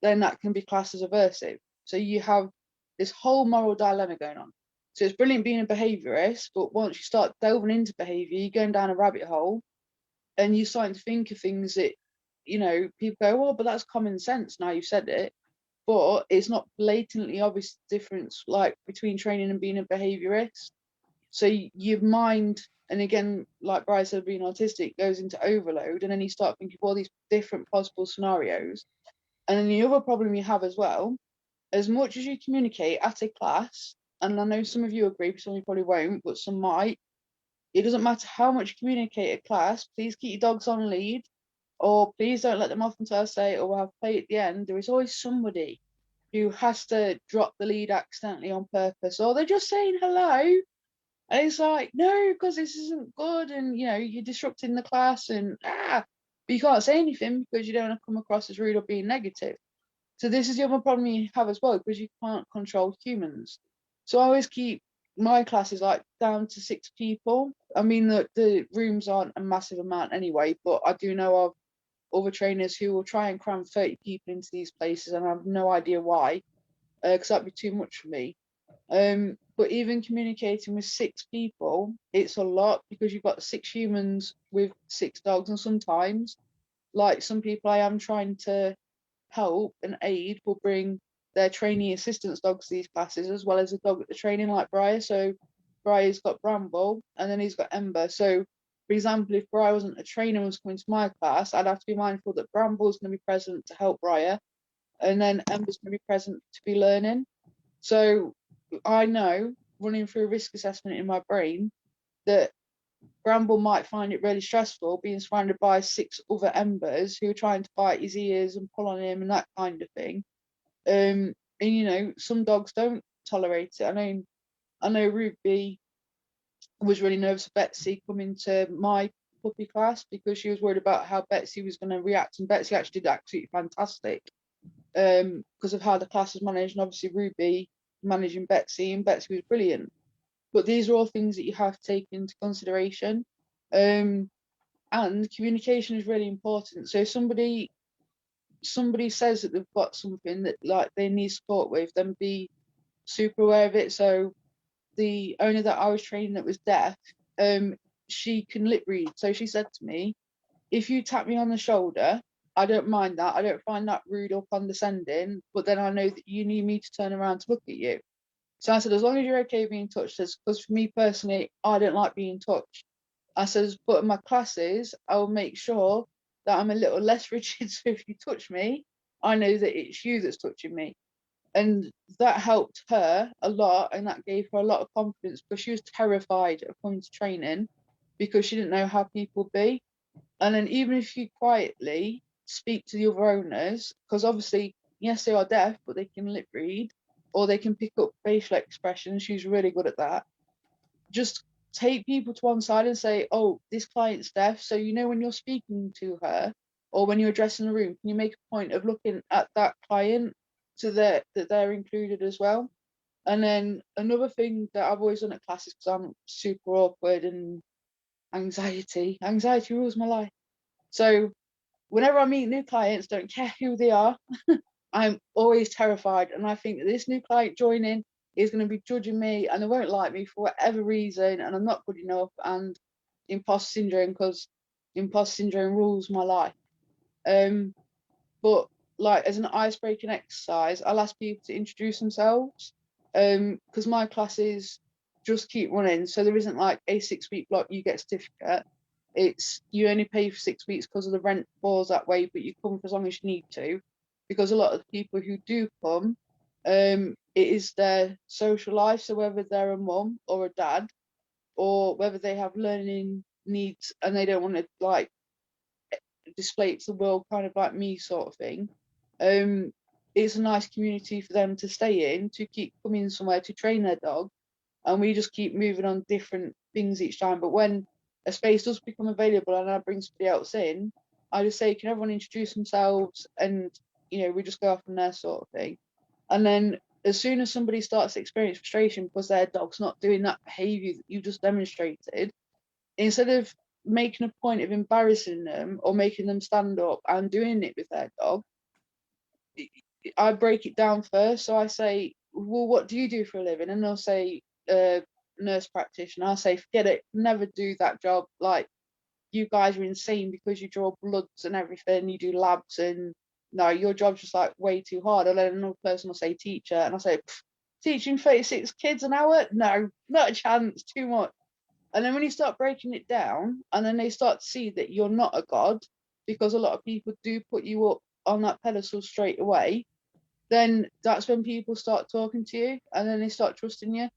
then that can be classed as aversive. So you have this whole moral dilemma going on. So it's brilliant being a behaviourist, but once you start delving into behaviour, you're going down a rabbit hole and you're starting to think of things that, you know, people go, well, but that's common sense now you've said it. but it's not blatantly obvious difference like between training and being a behaviorist. So your mind, and again, like Briar said, being autistic goes into overload, and then you start thinking of all these different possible scenarios. And then the other problem you have as well, as much as you communicate at a class, and I know some of you agree, some of you probably won't, but some might, it doesn't matter how much you communicate at class, please keep your dogs on lead, or please don't let them off until I say, or we'll have play at the end. There is always somebody who has to drop the lead accidentally on purpose, or they're just saying hello. And it's like, no, because this isn't good, and you're disrupting the class, and but you can't say anything because you don't want to come across as rude or being negative. So this is the other problem you have as well, because you can't control humans. So I always keep my classes like down to 6 people. I mean, the rooms aren't a massive amount anyway, but I do know of other trainers who will try and cram 30 people into these places, and I have no idea why, because that'd be too much for me. But even communicating with 6 people, it's a lot, because you've got 6 humans with 6 dogs, and sometimes, like some people I am trying to help and aid will bring their trainee assistance dogs to these classes, as well as a dog at the training, like Briar. So Briar's got Bramble, and then he's got Ember. So, for example, if Briar wasn't a trainer and was coming to my class, I'd have to be mindful that Bramble's going to be present to help Briar, and then Ember's going to be present to be learning. So I know, running through a risk assessment in my brain, that Bramble might find it really stressful being surrounded by 6 other Embers who are trying to bite his ears and pull on him and that kind of thing. And some dogs don't tolerate it. I know Ruby was really nervous of Betsy coming to my puppy class because she was worried about how Betsy was going to react, and Betsy actually did absolutely fantastic because of how the class was managed, and obviously Ruby managing Betsy, and Betsy was brilliant. But these are all things that you have to take into consideration. And communication is really important. So if somebody says that they've got something that like they need support with, then be super aware of it. So the owner that I was training that was deaf, she can lip read. So she said to me, if you tap me on the shoulder, I don't mind that. I don't find that rude or condescending, but then I know that you need me to turn around to look at you. So I said, as long as you're okay being touched, because for me personally, I don't like being touched. I says, but in my classes, I will make sure that I'm a little less rigid. So if you touch me, I know that it's you that's touching me. And that helped her a lot, and that gave her a lot of confidence, because she was terrified of coming to training because she didn't know how people be. And then even if you quietly speak to the other owners, because obviously, yes, they are deaf, but they can lip read, or they can pick up facial expressions. She's really good at that. Just take people to one side and say, oh, this client's deaf. So, when you're speaking to her or when you're addressing the room, can you make a point of looking at that client so that they're included as well? And then another thing that I've always done at classes, because I'm super awkward and anxiety rules my life. So whenever I meet new clients, don't care who they are, I'm always terrified. And I think that this new client joining is going to be judging me, and they won't like me for whatever reason, and I'm not good enough, and imposter syndrome, because imposter syndrome rules my life. But like as an icebreaking exercise, I'll ask people to introduce themselves, because my classes just keep running, so there isn't like a 6-week block you get a certificate. It's you only pay for 6 weeks because of the rent falls that way, but you come for as long as you need to, because a lot of the people who do come, it is their social life. So whether they're a mum or a dad, or whether they have learning needs and they don't want to like display it to the world, kind of like me sort of thing, it's a nice community for them to stay in, to keep coming somewhere to train their dog, and we just keep moving on different things each time. But when a space does become available and I bring somebody else in, I just say, can everyone introduce themselves, and we just go off from there, sort of thing. And then as soon as somebody starts to experience frustration because their dog's not doing that behavior that you just demonstrated, instead of making a point of embarrassing them or making them stand up and doing it with their dog, I break it down first. So I say, well, what do you do for a living? And they'll say, nurse practitioner. I say, forget it, never do that job. Like, you guys are insane because you draw bloods and everything, you do labs and no, your job's just like way too hard. And then another person will say teacher, and I say, teaching 36 kids an hour? No, not a chance, too much. And then when you start breaking it down, and then they start to see that you're not a god, because a lot of people do put you up on that pedestal straight away, then that's when people start talking to you, and then they start trusting you.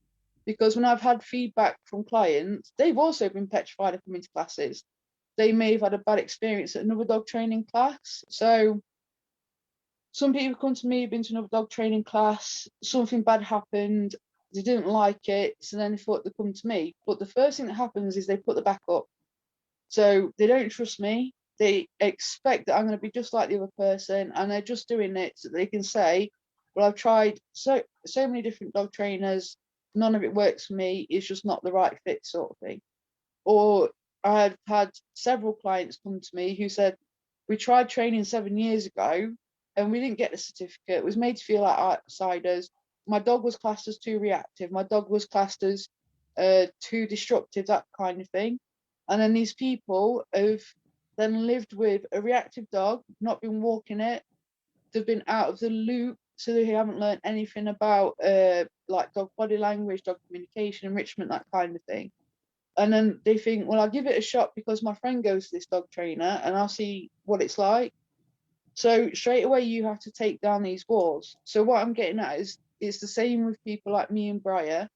Because when I've had feedback from clients, they've also been petrified of coming to classes. They may have had a bad experience at another dog training class. So some people come to me, been to another dog training class, something bad happened, they didn't like it, so then they thought they'd come to me. But the first thing that happens is they put the back up. So they don't trust me. They expect that I'm going to be just like the other person, and they're just doing it so they can say, well, I've tried so many different dog trainers, none of it works for me, it's just not the right fit, sort of thing. Or I've had several clients come to me who said, we tried training 7 years ago and we didn't get the certificate. It was made to feel like outsiders. My dog was classed as too reactive. My dog was classed as too destructive, that kind of thing. And then these people have then lived with a reactive dog, not been walking it. They've been out of the loop, so they haven't learned anything about like dog body language, dog communication, enrichment, that kind of thing. And then they think, well, I'll give it a shot because my friend goes to this dog trainer and I'll see what it's like. So straight away, you have to take down these walls. So what I'm getting at is it's the same with people like me and Briar,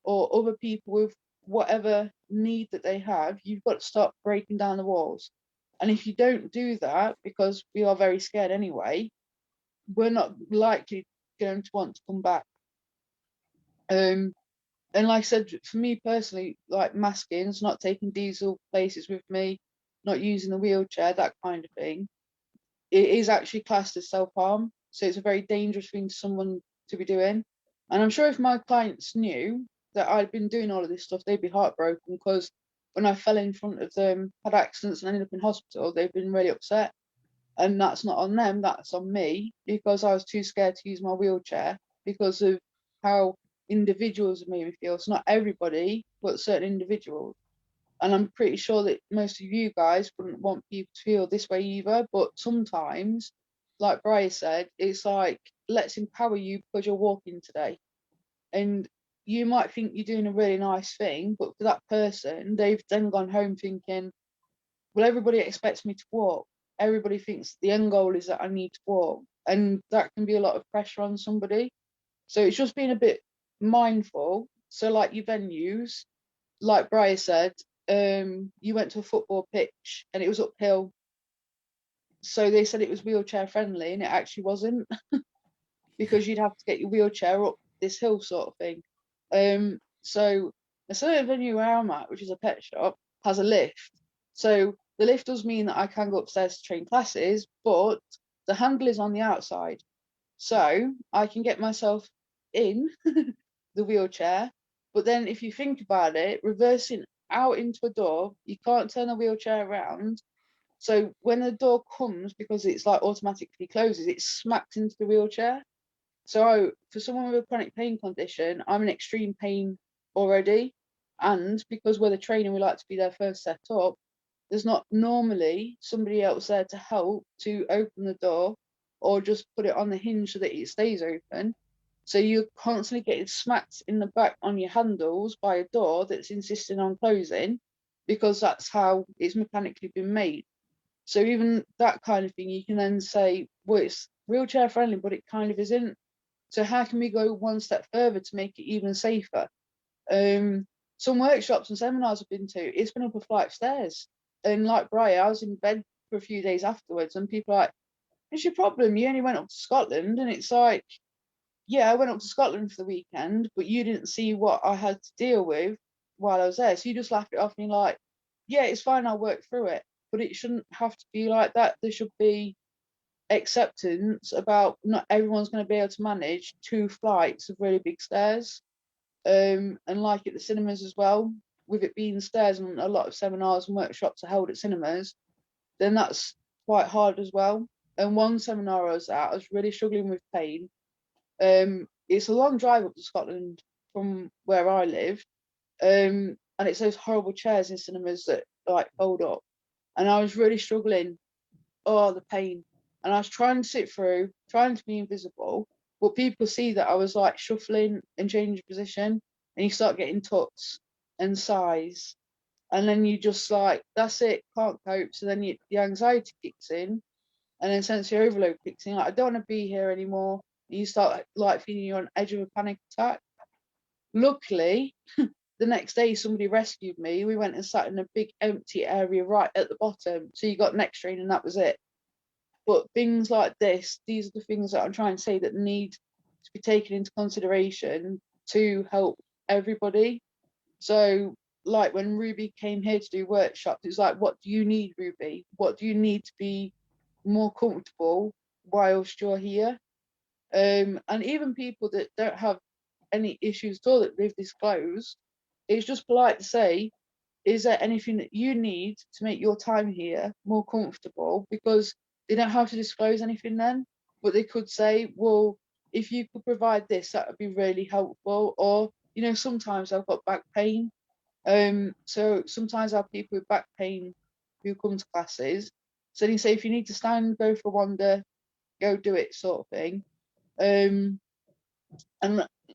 or other people with whatever need that they have. You've got to start breaking down the walls. And if you don't do that, because we are very scared anyway, we're not likely going to want to come back. And like I said, for me personally, like maskings, not taking diesel places with me, not using the wheelchair, that kind of thing, it is actually classed as self-harm. So it's a very dangerous thing for someone to be doing. And I'm sure if my clients knew that I'd been doing all of this stuff, they'd be heartbroken, because when I fell in front of them, had accidents and ended up in hospital, they've been really upset. And that's not on them, that's on me, because I was too scared to use my wheelchair because of how individuals made me feel. So not everybody, but certain individuals. And I'm pretty sure that most of you guys wouldn't want people to feel this way either. But sometimes, like Briar said, it's like, let's empower you because you're walking today. And you might think you're doing a really nice thing, but for that person, they've then gone home thinking, well, everybody expects me to walk. Everybody thinks the end goal is that I need to walk. And that can be a lot of pressure on somebody. So it's just being a bit mindful. So like your venues, like Briar said, you went to a football pitch and it was uphill. So they said it was wheelchair friendly, and it actually wasn't, because you'd have to get your wheelchair up this hill, sort of thing. So a certain venue where I'm at, which is a pet shop, has a lift. So the lift does mean that I can go upstairs to train classes, but the handle is on the outside. So I can get myself in the wheelchair. But then if you think about it, reversing out into a door, you can't turn the wheelchair around. So when the door comes, because it's like automatically closes, it smacks into the wheelchair. So for someone with a chronic pain condition, I'm in extreme pain already. And because we're the trainer, we like to be there first set up, there's not normally somebody else there to help to open the door or just put it on the hinge so that it stays open. So you're constantly getting smacked in the back on your handles by a door that's insisting on closing, because that's how it's mechanically been made. So even that kind of thing, you can then say, well, it's wheelchair friendly, but it kind of isn't. So how can we go one step further to make it even safer? Some workshops and seminars I've been to, it's been up a flight of stairs. And like Briar, I was in bed for a few days afterwards, and people are like, what's your problem? You only went up to Scotland. And it's like, yeah, I went up to Scotland for the weekend, but you didn't see what I had to deal with while I was there. So you just laughed it off and you're like, yeah, it's fine, I'll work through it. But it shouldn't have to be like that. There should be acceptance about not everyone's going to be able to manage 2 flights of really big stairs. And like at the cinemas as well, with it being stairs and a lot of seminars and workshops are held at cinemas, then that's quite hard as well. And one seminar I was at, I was really struggling with pain. It's a long drive up to Scotland from where I live, and it's those horrible chairs in cinemas that like fold up, and I was really struggling. Oh, the pain! and I was trying to sit through, trying to be invisible, but people see that I was like shuffling and changing position, and you start getting tucks and sighs, and then you just like, that's it, can't cope. So then the anxiety kicks in, and then sensory overload kicks in. Like, I don't want to be here anymore. And you start like feeling you're on the edge of a panic attack. Luckily, the next day somebody rescued me. We went and sat in a big empty area right at the bottom. So you got neck strain and that was it. But things like this, these are the things that I'm trying to say that need to be taken into consideration to help everybody. So like when Ruby came here to do workshops, it's like, what do you need, Ruby? What do you need to be more comfortable whilst you're here? And even people that don't have any issues at all that they've disclosed, it's just polite to say, is there anything that you need to make your time here more comfortable? Because they don't have to disclose anything then, but they could say, well, if you could provide this, that would be really helpful. Or, you know, sometimes I've got back pain. So sometimes I have people with back pain who come to classes. So they say, if you need to stand, go for a wander, go do it, sort of thing. And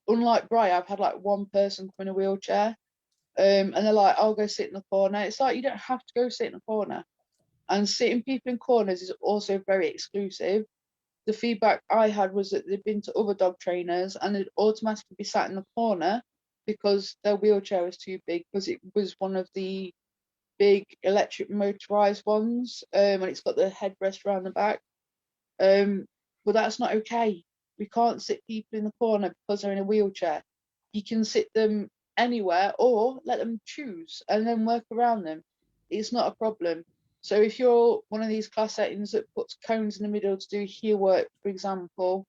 unlike Briar, I've had like one person come in a wheelchair, and they're like, I'll go sit in the corner. It's like, you don't have to go sit in the corner. And sitting people in corners is also very exclusive. The feedback I had was that they'd been to other dog trainers and they'd automatically be sat in the corner because their wheelchair was too big, because it was one of the big electric motorized ones, and it's got the headrest around the back. But that's not okay. We can't sit people in the corner because they're in a wheelchair. You can sit them anywhere or let them choose and then work around them. It's not a problem. So if you're one of these class settings that puts cones in the middle to do heel work, for example,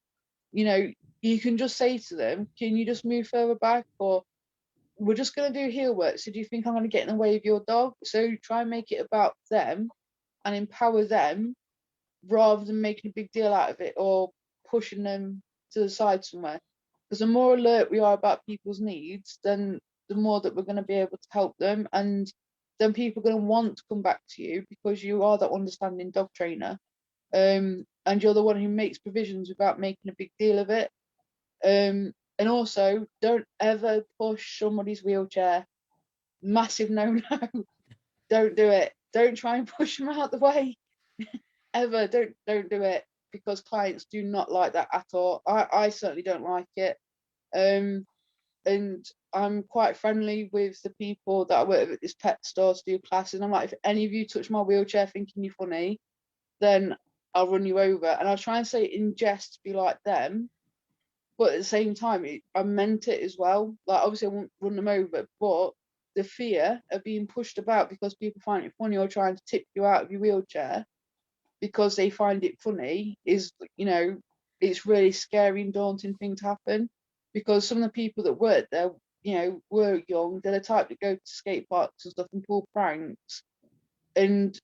you know, you can just say to them, can you just move further back? Or we're just going to do heel work. So do you think I'm going to get in the way of your dog? So try and make it about them and empower them rather than making a big deal out of it or pushing them to the side somewhere. Because the more alert we are about people's needs, then the more that we're going to be able to help them, and then people are going to want to come back to you because you are that understanding dog trainer, and you're the one who makes provisions without making a big deal of it. And also, don't ever push somebody's wheelchair. Massive no-no. Don't do it. Don't try and push them out the way. Ever. Don't do it, because clients do not like that at all. I certainly don't like it. And I'm quite friendly with the people that I work with at this pet store to do classes. And I'm like, if any of you touch my wheelchair thinking you're funny, then I'll run you over. And I'll try and say it in jest to be like them, but at the same time, I meant it as well. Like, obviously, I won't run them over, but the fear of being pushed about because people find it funny or trying to tip you out of your wheelchair because they find it funny is, you know, it's really scary and daunting thing to happen, because some of the people that work there, you know, were young. They're the type that go to skate parks and stuff and pull pranks, and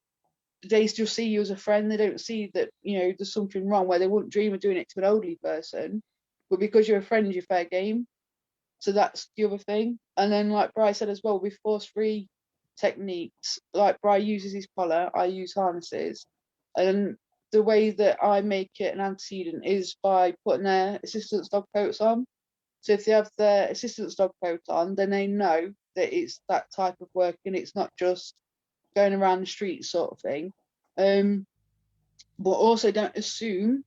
they just see you as a friend. They don't see that, you know, there's something wrong, where they wouldn't dream of doing it to an elderly person, but because you're a friend, you're fair game. So that's the other thing. And then, like Briar said as well, with force-free techniques, like Briar uses his collar, I use harnesses. And the way that I make it an antecedent is by putting their assistance dog coats on. So if they have their assistance dog coat on, then they know that it's that type of work and it's not just going around the street sort of thing. But also don't assume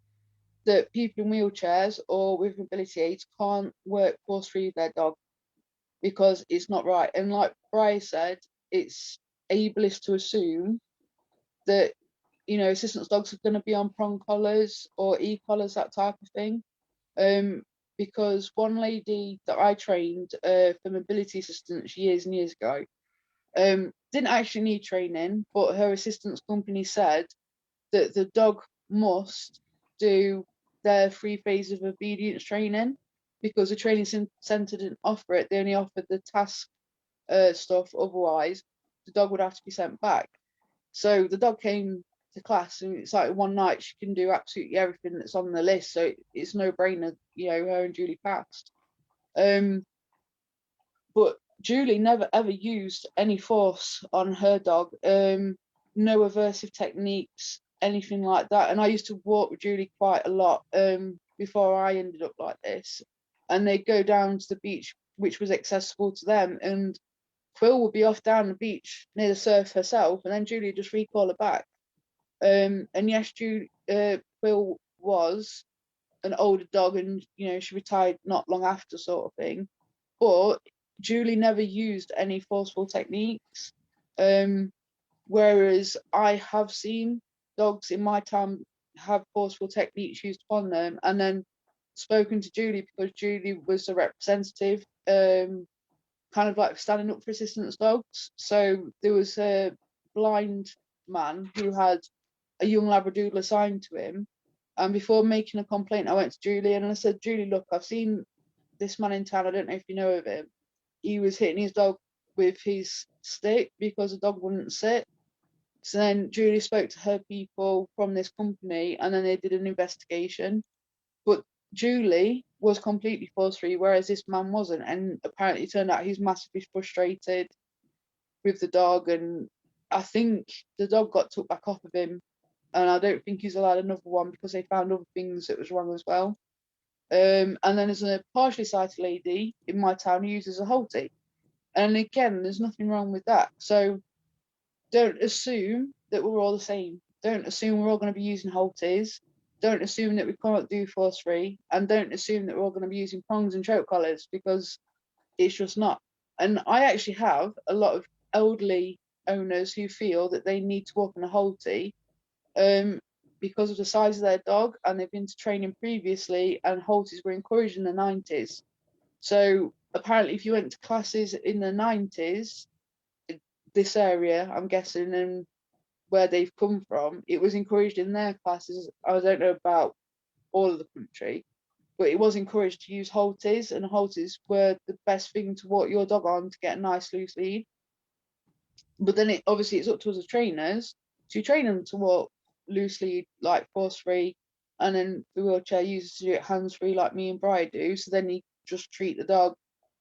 that people in wheelchairs or with mobility aids can't work force free with their dog, because it's not right. And like Briar said, it's ableist to assume that, you know, assistance dogs are going to be on prong collars or e-collars, that type of thing. Because one lady that I trained for mobility assistance years and years ago didn't actually need training, but her assistance company said that the dog must do their 3 phases of obedience training, because the training centre didn't offer it. They only offered the task stuff. Otherwise, the dog would have to be sent back. So the dog came to class, and it's like one night she can do absolutely everything that's on the list. So it's no brainer, you know, her and Julie passed. But Julie never ever used any force on her dog. No aversive techniques, anything like that. And I used to walk with Julie quite a lot before I ended up like this. And they'd go down to the beach, which was accessible to them. And Quill would be off down the beach near the surf herself, and then Julie would just recall her back. And yes, Quill was an older dog, and she retired not long after, sort of thing. But Julie never used any forceful techniques. Whereas I have seen dogs in my time have forceful techniques used upon them, and then spoken to Julie because Julie was a representative, kind of like standing up for assistance dogs. So there was a blind man who had a young Labradoodle assigned to him. And before making a complaint, I went to Julie and I said, Julie, look, I've seen this man in town. I don't know if you know of him. He was hitting his dog with his stick because the dog wouldn't sit. So then Julie spoke to her people from this company, and then they did an investigation. But Julie was completely force free, whereas this man wasn't. And apparently it turned out he's massively frustrated with the dog. And I think the dog got took back off of him. And I don't think he's allowed another one because they found other things that was wrong as well. And then there's a partially sighted lady in my town who uses a Holtie. And again, there's nothing wrong with that. So don't assume that we're all the same. Don't assume we're all going to be using Holties. Don't assume that we can't do force free. And don't assume that we're all going to be using prongs and choke collars, because it's just not. And I actually have a lot of elderly owners who feel that they need to walk on a Holtie because of the size of their dog, and they've been to training previously, and Holties were encouraged in the 90s. So apparently if you went to classes in the 90s, this area, I'm guessing, and where they've come from, it was encouraged in their classes. I don't know about all of the country, but it was encouraged to use Holties, and Holties were the best thing to walk your dog on to get a nice loose lead. But then obviously it's up to us as trainers to train them to walk loose lead, like force free, and then the wheelchair users to do it hands free, like me and Briar do. So then you just treat the dog,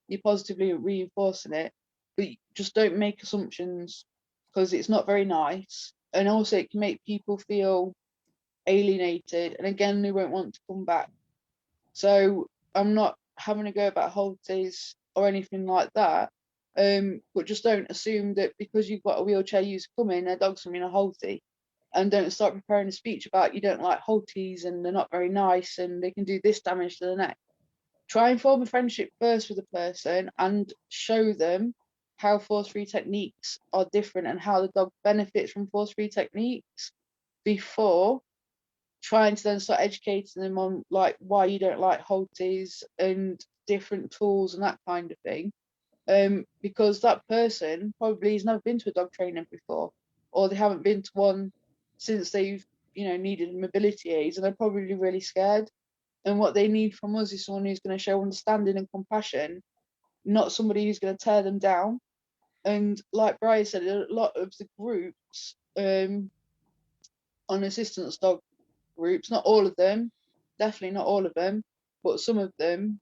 you're positively reinforcing it, but you just don't make assumptions, because it's not very nice. And also it can make people feel alienated, and again they won't want to come back. So I'm not having a go about Holties or anything like that, but just don't assume that because you've got a wheelchair user coming, their dog's going to be in a Holtie. And don't start preparing a speech about you don't like Holties and they're not very nice and they can do this damage to the neck. Try and form a friendship first with the person and show them how force-free techniques are different and how the dog benefits from force-free techniques before trying to then start educating them on like why you don't like Holties and different tools and that kind of thing. Because that person probably has never been to a dog training before, or they haven't been to one since they've needed mobility aids, and they're probably really scared. And what they need from us is someone who's going to show understanding and compassion, not somebody who's going to tear them down. And like Briar said, a lot of the groups on assistance dog groups, not all of them, definitely not all of them, but some of them,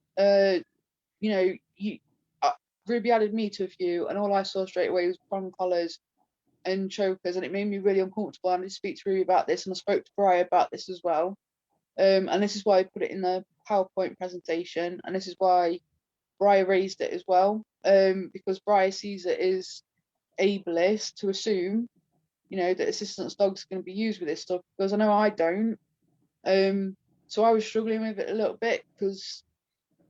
Ruby added me to a few, and all I saw straight away was prong collars and chokers, and it made me really uncomfortable. I need to speak to Ruby about this, and I spoke to Briar about this as well. And this is why I put it in the PowerPoint presentation, and this is why Briar raised it as well, because Briar sees it as ableist to assume, that assistance dogs are going to be used with this stuff, because I know I don't. So I was struggling with it a little bit because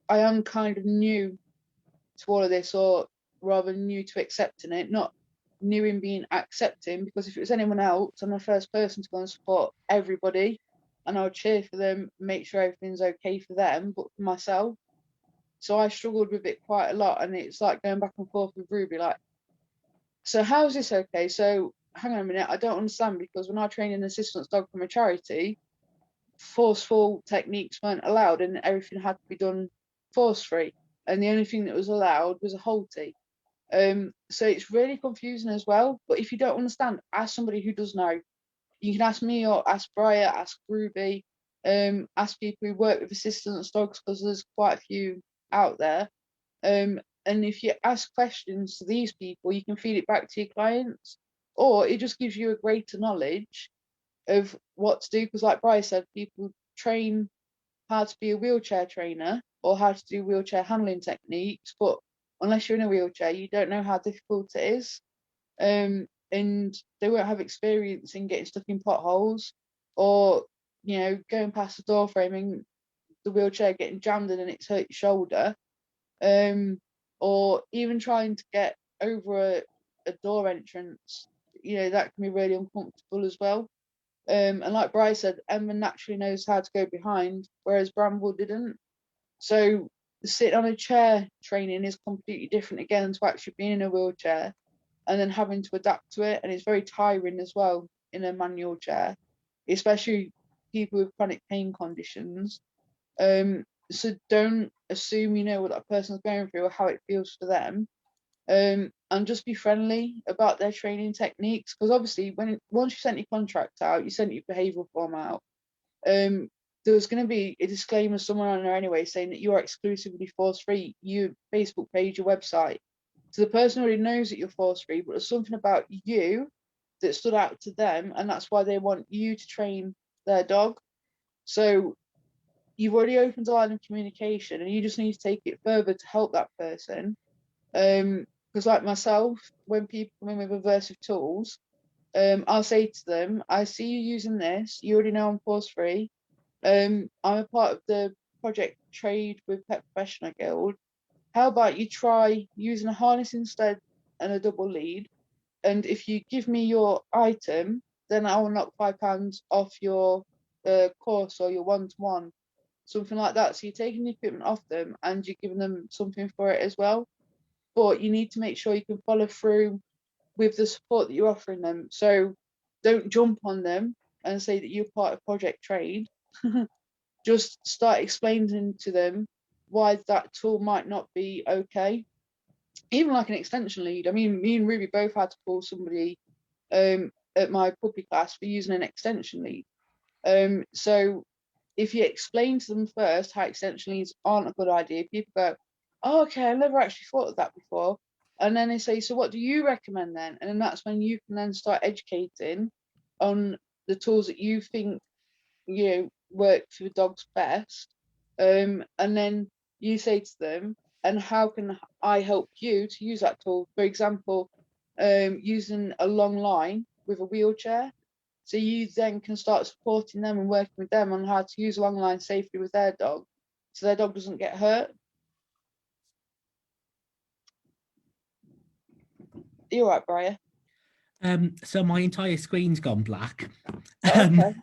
I am kind of new to all of this, or rather new to accepting it, not new in being accepting, because if it was anyone else, I'm the first person to go and support everybody and I would cheer for them, make sure everything's okay for them, but for myself. So I struggled with it quite a lot, and it's like going back and forth with Ruby, like, so how is this okay? So hang on a minute, I don't understand, because when I trained an assistance dog from a charity, forceful techniques weren't allowed and everything had to be done force free, and the only thing that was allowed was a Holtie. So it's really confusing as well. But if you don't understand, ask somebody who does know. You can ask me or ask Briar, ask Ruby, ask people who work with assistance dogs, because there's quite a few out there. And if you ask questions to these people, you can feed it back to your clients, or it just gives you a greater knowledge of what to do, because like Briar said, people train how to be a wheelchair trainer or how to do wheelchair handling techniques, but unless you're in a wheelchair, you don't know how difficult it is. And they won't have experience in getting stuck in potholes, or going past the door frame and the wheelchair getting jammed in and it's hurt your shoulder, or even trying to get over a door entrance. That can be really uncomfortable as well. And like Bryce said, Emma naturally knows how to go behind, whereas Bramble didn't. So sitting on a chair training is completely different again to actually being in a wheelchair and then having to adapt to it. And it's very tiring as well in a manual chair, especially people with chronic pain conditions. So don't assume you know what that person's going through or how it feels for them. And just be friendly about their training techniques, because obviously once you sent your contract out, you sent your behavioural form out, there's going to be a disclaimer somewhere on there anyway saying that you are exclusively force free, your Facebook page, your website. So the person already knows that you're force free, but there's something about you that stood out to them, and that's why they want you to train their dog. So you've already opened a line of communication, and you just need to take it further to help that person. Because like myself, when people come in with aversive tools, I'll say to them, I see you using this, you already know I'm force free. I'm a part of the project trade with Pet Professional Guild. How about you try using a harness instead and a double lead? And if you give me your item, then I will knock £5 off your course or your one-to-one, something like that. So you're taking the equipment off them and you're giving them something for it as well. But you need to make sure you can follow through with the support that you're offering them. So don't jump on them and say that you're part of Project Trade. Just start explaining to them why that tool might not be okay. Even like an extension lead. I mean, me and Ruby both had to call somebody at my puppy class for using an extension lead. So if you explain to them first how extension leads aren't a good idea, people go, oh, okay, I never actually thought of that before. And then they say, so what do you recommend then? And then that's when you can then start educating on the tools that you think work for dogs best. And then you say to them, and how can I help you to use that tool? For example, using a long line with a wheelchair. So you then can start supporting them and working with them on how to use a long line safely with their dog, so their dog doesn't get hurt. You're right, Briar.
So my entire screen's gone black.
Okay.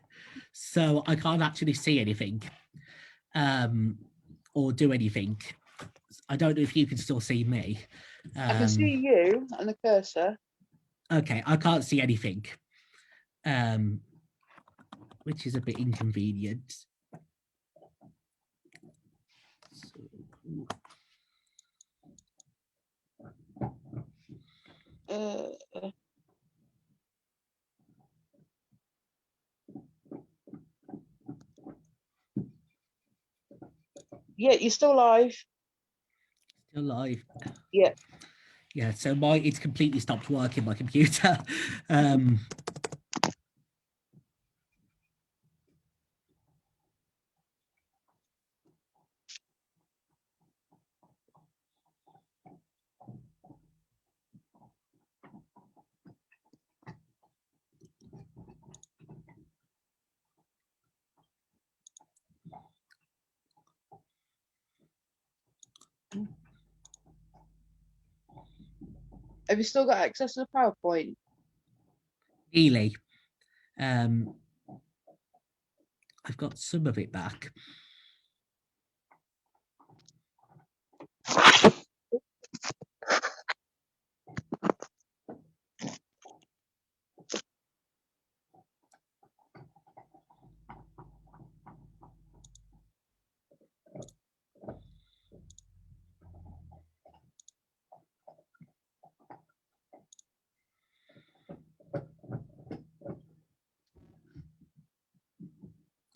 So I can't actually see anything or do anything. I don't know if you can still see me.
I can see you and the cursor.
Okay, I can't see anything, which is a bit inconvenient.
Yeah, you're still live.
Still live.
Yeah.
Yeah, so it's completely stopped working, my computer.
Have you still got access to the PowerPoint?
Really, I've got some of it back.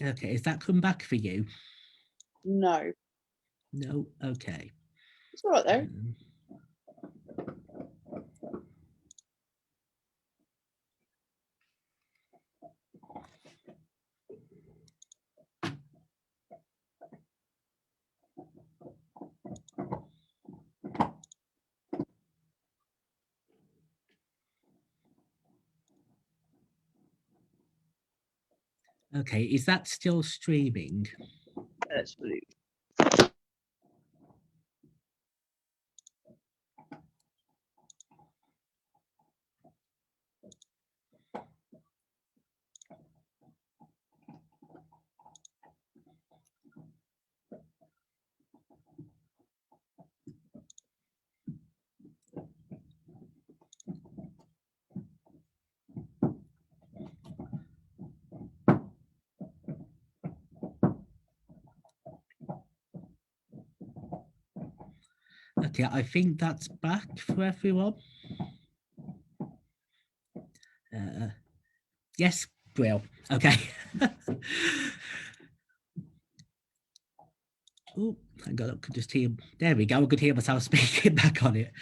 Okay, has that come back for you?
No.
No? Okay.
It's all right though.
Okay, is that still streaming?
Absolutely.
Okay, I think that's back for everyone. Yes, Brill. Okay. Oh, thank God, I could just hear. There we go. I could hear myself speaking back on it.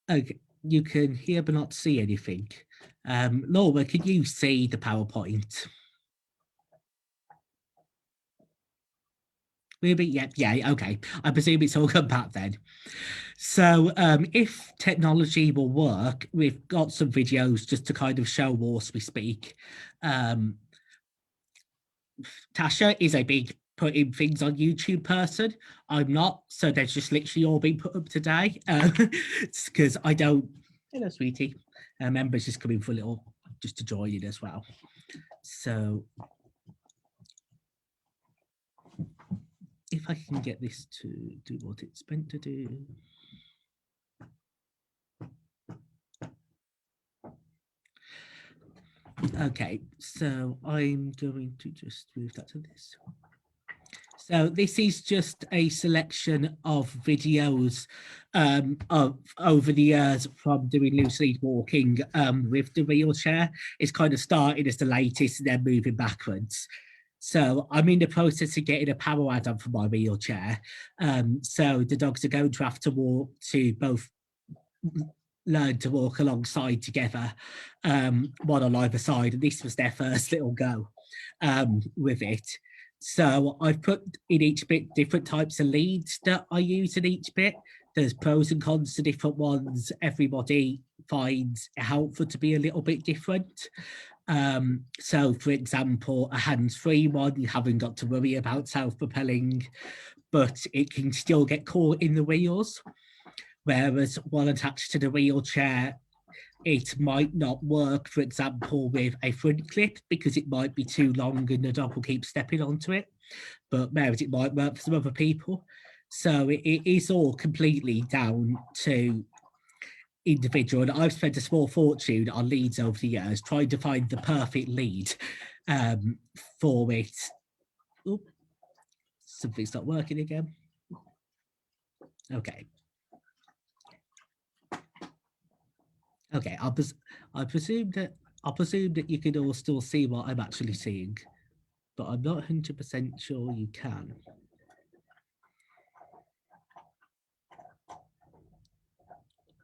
Okay, you can hear but not see anything. Laura, can you see the PowerPoint? Maybe, yeah, okay. I presume it's all come back then. So if technology will work, we've got some videos just to kind of show as we speak. Tasha is a big putting things on YouTube person. I'm not, so they're just literally all being put up today. Because I don't, hello, sweetie. Members just coming for a little, just to join in as well. So if I can get this to do what it's meant to do. Okay, so I'm going to just move that to this. So this is just a selection of videos of over the years from doing loose lead walking with the wheelchair. It's kind of started as the latest and then moving backwards. So I'm in the process of getting a power add-on for my wheelchair. So the dogs are going to have to walk to both learn to walk alongside together, one on either side. And this was their first little go with it. So I've put in each bit different types of leads that I use in each bit. There's pros and cons to different ones. Everybody finds it helpful to be a little bit different. So for example, a hands-free one, you haven't got to worry about self-propelling, but it can still get caught in the wheels. Whereas one attached to the wheelchair, it might not work, for example, with a front clip because it might be too long and the dog will keep stepping onto it. But whereas it might work for some other people. So it is all completely down to individual. And I've spent a small fortune on leads over the years trying to find the perfect lead for it. Oop, something's not working again. Okay. Okay, I presume that you can all still see what I'm actually seeing, but I'm not 100% sure you can.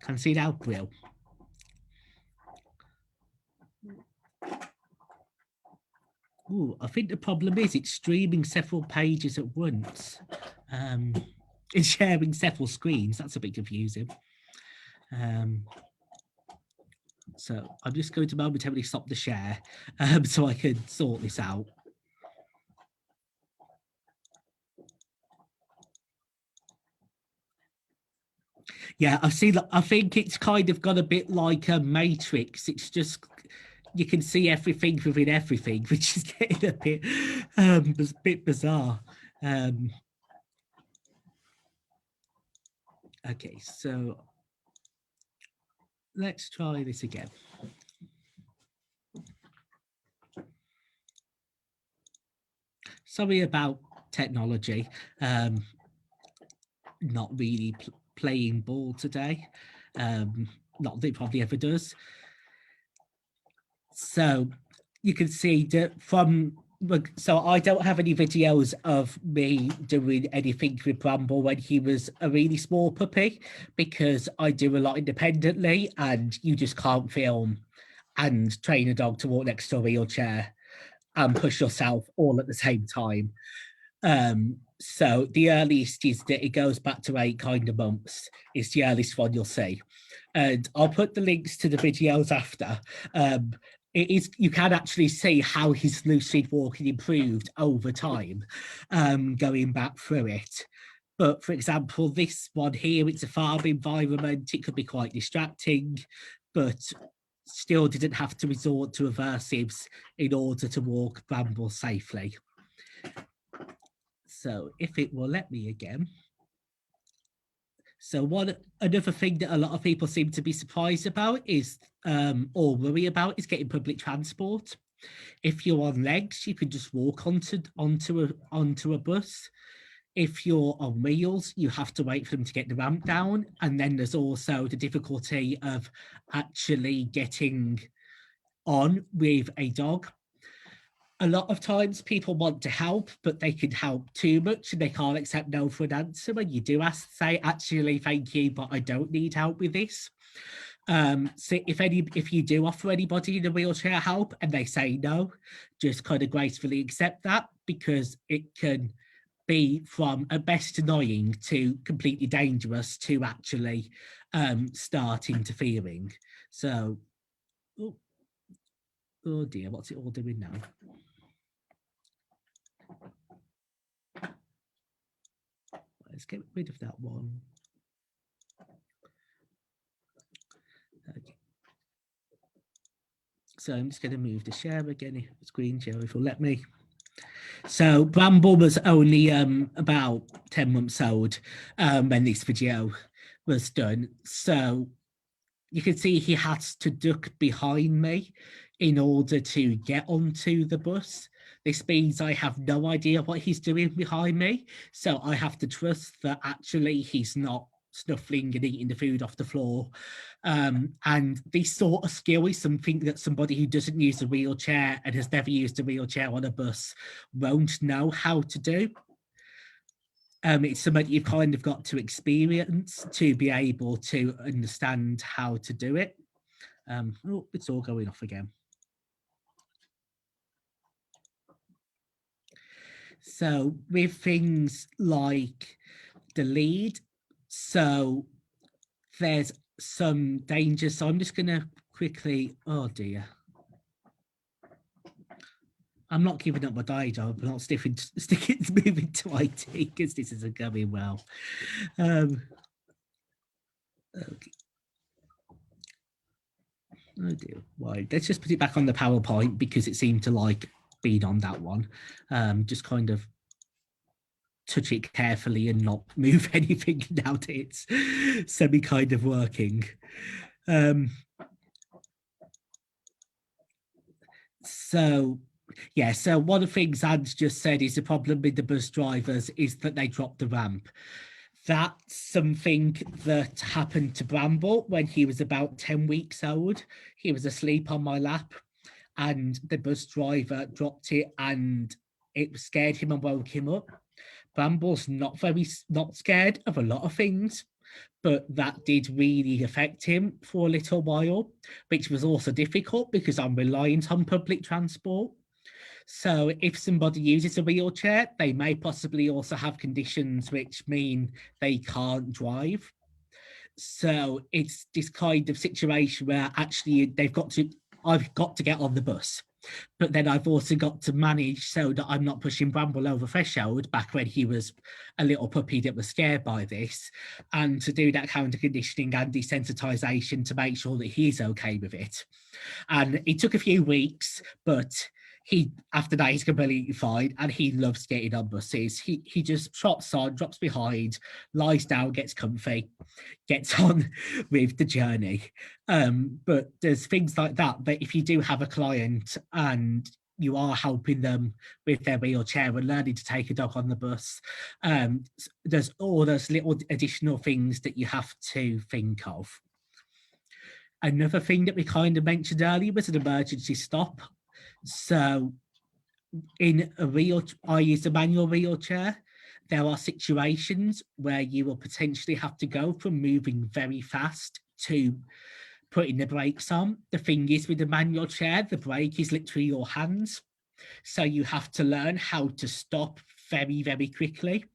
Can see now, Will. Ooh, I think the problem is it's streaming several pages at once. It's sharing several screens. That's a bit confusing. So I'm just going to momentarily stop the share so I can sort this out. Yeah, I see. I think it's kind of got a bit like a Matrix. It's just you can see everything within everything, which is getting a bit bizarre. Okay, so let's try this again. Sorry about technology. Not really playing ball today. Not that it probably ever does. So you can see that so I don't have any videos of me doing anything with Bramble when he was a really small puppy, because I do a lot independently and you just can't film and train a dog to walk next to a wheelchair and push yourself all at the same time. So the earliest is that it goes back to 8 kind of months. It's the earliest one you'll see. And I'll put the links to the videos after. it is, you can actually see how his lucid walking improved over time, going back through it. But for example, this one here, it's a farm environment. It could be quite distracting, but still didn't have to resort to aversives in order to walk Bramble safely. So if it will let me again. So another thing that a lot of people seem to be surprised about is, or worry about, is getting public transport. If you're on legs, you can just walk onto a bus. If you're on wheels, you have to wait for them to get the ramp down. And then there's also the difficulty of actually getting on with a dog. A lot of times people want to help, but they can help too much and they can't accept no for an answer. When you do say, actually, thank you, but I don't need help with this. So if you do offer anybody in a wheelchair help and they say no, just kind of gracefully accept that, because it can be from at best annoying to completely dangerous to actually start interfering. So, oh dear, what's it all doing now? Let's get rid of that one. Okay. So I'm just going to move the share again, screen share, if it'll let me. So Bramble was only about 10 months old when this video was done. So you can see he has to duck behind me in order to get onto the bus. This means I have no idea what he's doing behind me. So I have to trust that actually he's not snuffling and eating the food off the floor. And this sort of skill is something that somebody who doesn't use a wheelchair and has never used a wheelchair on a bus won't know how to do. It's something you've kind of got to experience to be able to understand how to do it. Oh, it's all going off again. So with things like the lead, so there's some danger. So I'm just going to quickly, oh dear. I'm not giving up my day job. I'm not moving to IT because this isn't going well. Okay. Oh dear. Why? Let's just put it back on the PowerPoint because it seemed to like being on that one. Just kind of touch it carefully and not move anything now that it's semi kind of working. So yeah, so one of the things Anne's just said is the problem with the bus drivers is that they drop the ramp. That's something that happened to Bramble when he was about 10 weeks old. He was asleep on my lap and the bus driver dropped it and it scared him and woke him up. Bramble's not scared of a lot of things, but that did really affect him for a little while, which was also difficult because I'm reliant on public transport. So if somebody uses a wheelchair, they may possibly also have conditions which mean they can't drive. So it's this kind of situation where actually I've got to get on the bus. But then I've also got to manage so that I'm not pushing Bramble over threshold back when he was a little puppy that was scared by this, and to do that kind of conditioning and desensitization to make sure that he's okay with it. And it took a few weeks, but after that he's completely fine and he loves getting on buses. He just trots on, drops behind, lies down, gets comfy, gets on with the journey. But there's things like that if you do have a client and you are helping them with their wheelchair and learning to take a dog on the bus, there's all those little additional things that you have to think of. Another thing that we kind of mentioned earlier was an emergency stop. So I use a manual wheelchair. There are situations where you will potentially have to go from moving very fast to putting the brakes on. The thing is with the manual chair, the brake is literally your hands. So you have to learn how to stop very, very quickly.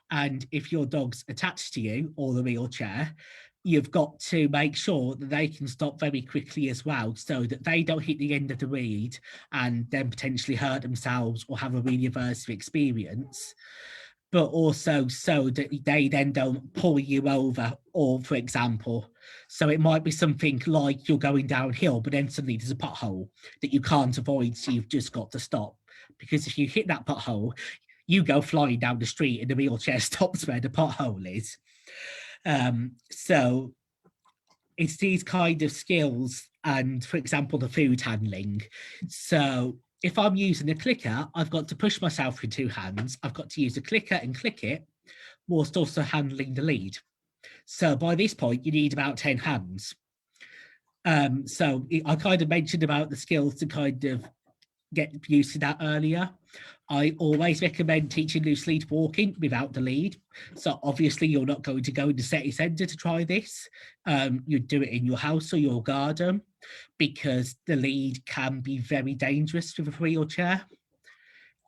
And if your dog's attached to you or the wheelchair, you've got to make sure that they can stop very quickly as well, so that they don't hit the end of the lead and then potentially hurt themselves or have a really aversive experience, but also so that they then don't pull you over. Or, for example, so it might be something like you're going downhill, but then suddenly there's a pothole that you can't avoid, so you've just got to stop. Because if you hit that pothole, you go flying down the street and the wheelchair stops where the pothole is. So it's these kind of skills, and for example, the food handling. So if I'm using a clicker, I've got to push myself with two hands. I've got to use a clicker and click it whilst also handling the lead. So by this point, you need about 10 hands. So I kind of mentioned about the skills to kind of get used to that earlier. I always recommend teaching loose lead walking without the lead. So obviously you're not going to go into city centre to try this. You'd do it in your house or your garden, because the lead can be very dangerous with a wheelchair.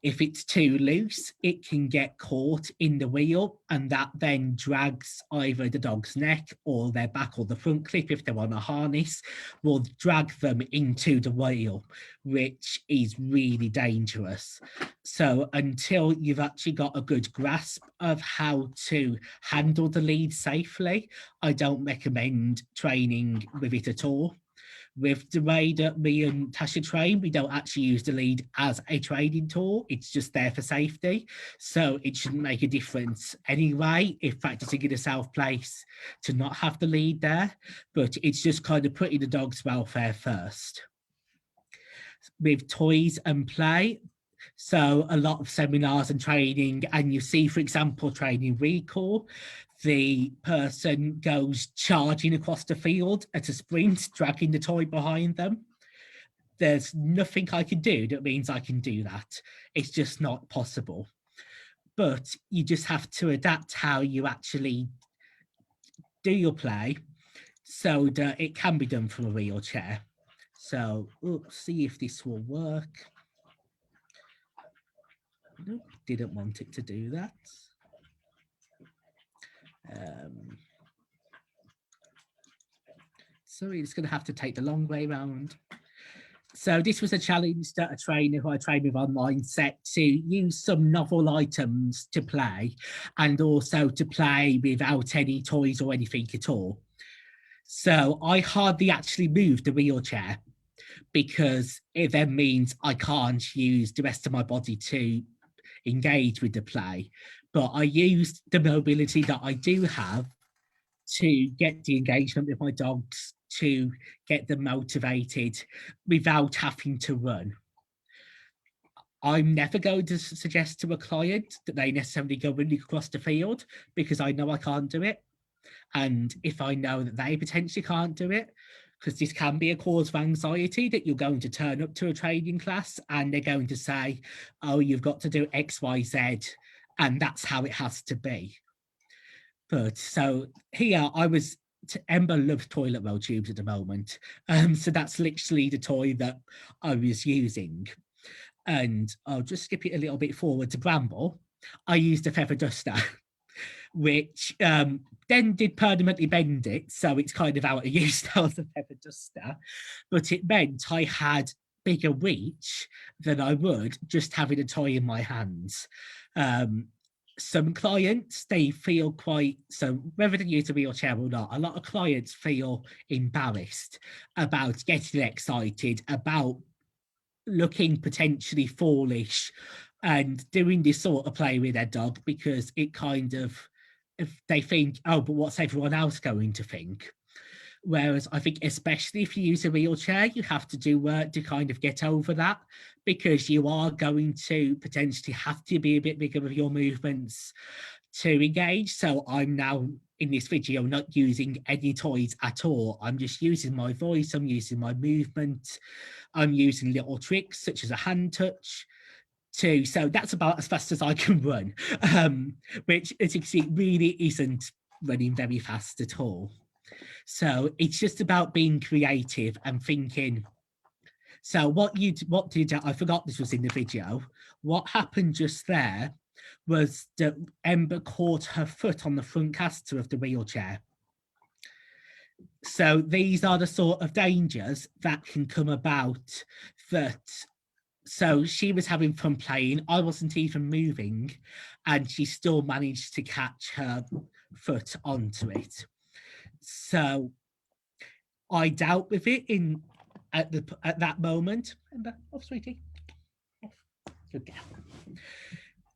If it's too loose, it can get caught in the wheel, and that then drags either the dog's neck or their back, or the front clip, if they're on a harness, will drag them into the wheel, which is really dangerous. So until you've actually got a good grasp of how to handle the lead safely, I don't recommend training with it at all. With the way that me and Tasha train, we don't actually use the lead as a training tool. It's just there for safety. So it shouldn't make a difference anyway if practicing in a safe place to not have the lead there. But it's just kind of putting the dog's welfare first. With toys and play, so a lot of seminars and training, and you see, for example, training recall, the person goes charging across the field at a sprint, dragging the toy behind them. There's nothing I can do that means I can do that. It's just not possible. But you just have to adapt how you actually do your play so that it can be done from a wheelchair. So let's see if this will work. Nope, didn't want it to do that. Sorry, it's going to have to take the long way around. So this was a challenge that a trainer who I trained with online set to use some novel items to play, and also to play without any toys or anything at all. So I hardly actually moved the wheelchair, because it then means I can't use the rest of my body to engage with the play. But I used the mobility that I do have to get the engagement with my dogs, to get them motivated without having to run. I'm never going to suggest to a client that they necessarily go running across the field, because I know I can't do it. And if I know that they potentially can't do it, because this can be a cause of anxiety, that you're going to turn up to a training class and they're going to say, oh, you've got to do X, Y, Z, and that's how it has to be. But so here I was, Ember loves toilet roll tubes at the moment. So that's literally the toy that I was using. And I'll just skip it a little bit forward to Bramble. I used a feather duster, which then did permanently bend it. So it's kind of out of use now as a feather duster. But it meant I had bigger reach than I would just having a toy in my hands. Some clients, they feel quite, so whether they use a wheelchair or not, a lot of clients feel embarrassed about getting excited, about looking potentially foolish and doing this sort of play with their dog, because it kind of, if they think, oh, but what's everyone else going to think? Whereas I think, especially if you use a wheelchair, you have to do work to kind of get over that, because you are going to potentially have to be a bit bigger with your movements to engage. So I'm now in this video not using any toys at all. I'm just using my voice, I'm using my movement, I'm using little tricks such as a hand touch too. So that's about as fast as I can run, which, as you can see, really isn't running very fast at all. So it's just about being creative and thinking. So what did I forgot this was in the video. What happened just there was that Ember caught her foot on the front caster of the wheelchair. So these are the sort of dangers that can come about. That so she was having fun playing, I wasn't even moving, and she still managed to catch her foot onto it. So I dealt with it at that moment. Remember, sweetie. Good girl.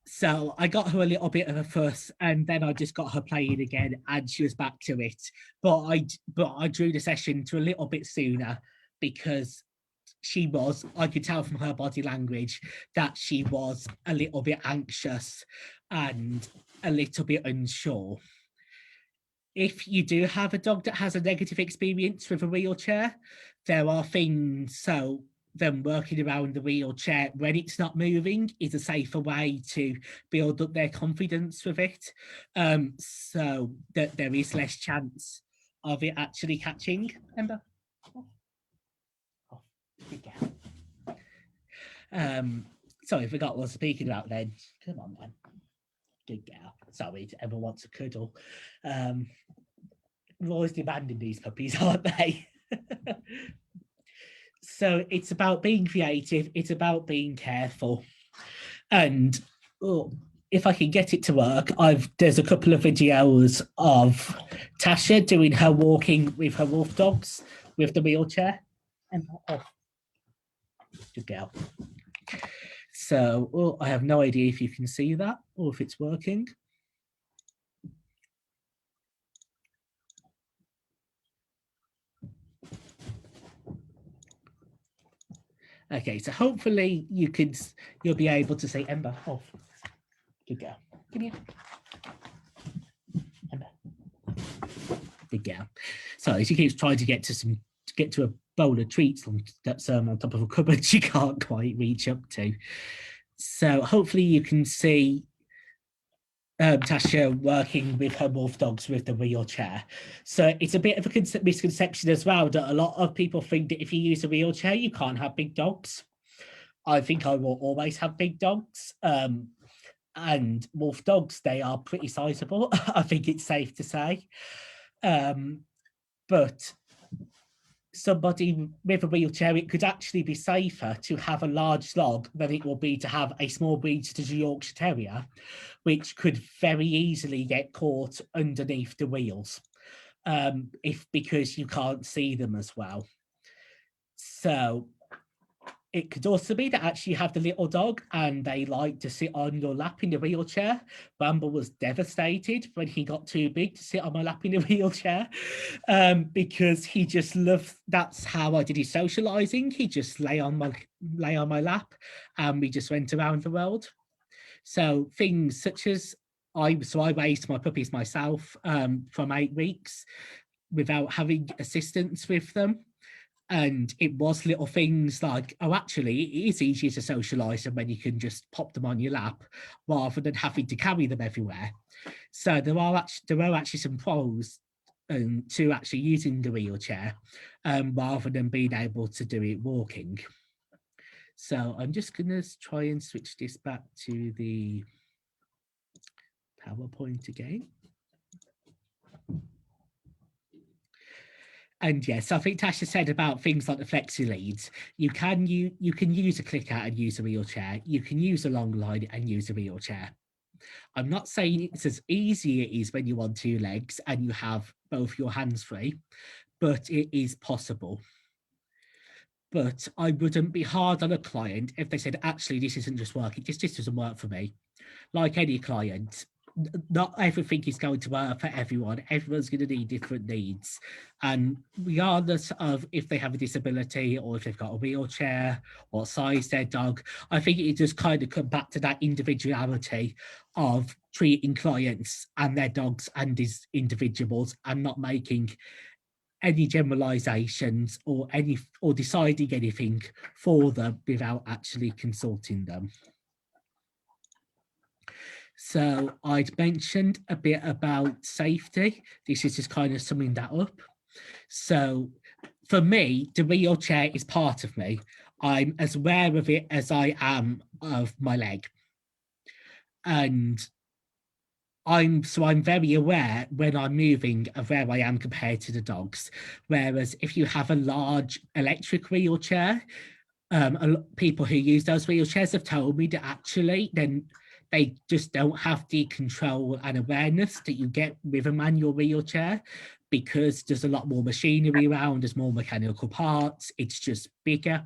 So I got her a little bit of a fuss, and then I just got her playing again, and she was back to it. But I drew the session to a little bit sooner because I could tell from her body language that she was a little bit anxious and a little bit unsure. If you do have a dog that has a negative experience with a wheelchair, there are things, so them working around the wheelchair when it's not moving is a safer way to build up their confidence with it, so that there is less chance of it actually catching. Ember? Oh, good girl. Sorry, I forgot what I was speaking about then. Come on, man. Good girl. Sorry, everyone wants a cuddle. We're always demanding these puppies, aren't they? So it's about being creative. It's about being careful. And if I can get it to work, there's a couple of videos of Tasha doing her walking with her wolf dogs with the wheelchair. And good girl. So I have no idea if you can see that or if it's working. Okay, so hopefully you'll be able to see Ember. Oh, good girl. Come here. Ember. Good girl. Sorry, she keeps trying to get to a bowl of treats that's on top of a cupboard she can't quite reach up to. So hopefully you can see Tasha working with her wolf dogs with the wheelchair. So it's a bit of a misconception as well that a lot of people think that if you use a wheelchair, you can't have big dogs. I think I will always have big dogs. And wolf dogs, they are pretty sizable. I think it's safe to say. But somebody with a wheelchair, it could actually be safer to have a large dog than it will be to have a small breed such as a Yorkshire Terrier, which could very easily get caught underneath the wheels, because you can't see them as well. So it could also be that actually you have the little dog and they like to sit on your lap in the wheelchair. Bramble was devastated when he got too big to sit on my lap in the wheelchair, because he just loved, that's how I did his socializing. He just lay on my lap and we just went around the world. So things such as I raised my puppies myself from 8 weeks without having assistance with them. And it was little things like, oh, actually, it is easier to socialise them when you can just pop them on your lap rather than having to carry them everywhere. So there are actually some pros to actually using the wheelchair rather than being able to do it walking. So I'm just going to try and switch this back to the PowerPoint again. And yes, I think Tasha said about things like the flexi leads. You can use a click out and use a wheelchair. You can use a long line and use a wheelchair. I'm not saying it's as easy it is when you're on 2 legs and you have both your hands free, but it is possible. But I wouldn't be hard on a client if they said, actually, this isn't just working. This just doesn't work for me. Like any client, not everything is going to work for everyone. Everyone's going to need different needs. And regardless of if they have a disability or if they've got a wheelchair or size their dog, I think it just kind of come back to that individuality of treating clients and their dogs and as individuals and not making any generalizations or deciding anything for them without actually consulting them. So I'd mentioned a bit about safety. This is just kind of summing that up. So for me, the wheelchair is part of me. I'm as aware of it as I am of my leg. And I'm very aware when I'm moving of where I am compared to the dogs. Whereas if you have a large electric wheelchair, people who use those wheelchairs have told me that actually then they just don't have the control and awareness that you get with a manual wheelchair, because there's a lot more machinery around, there's more mechanical parts, it's just bigger.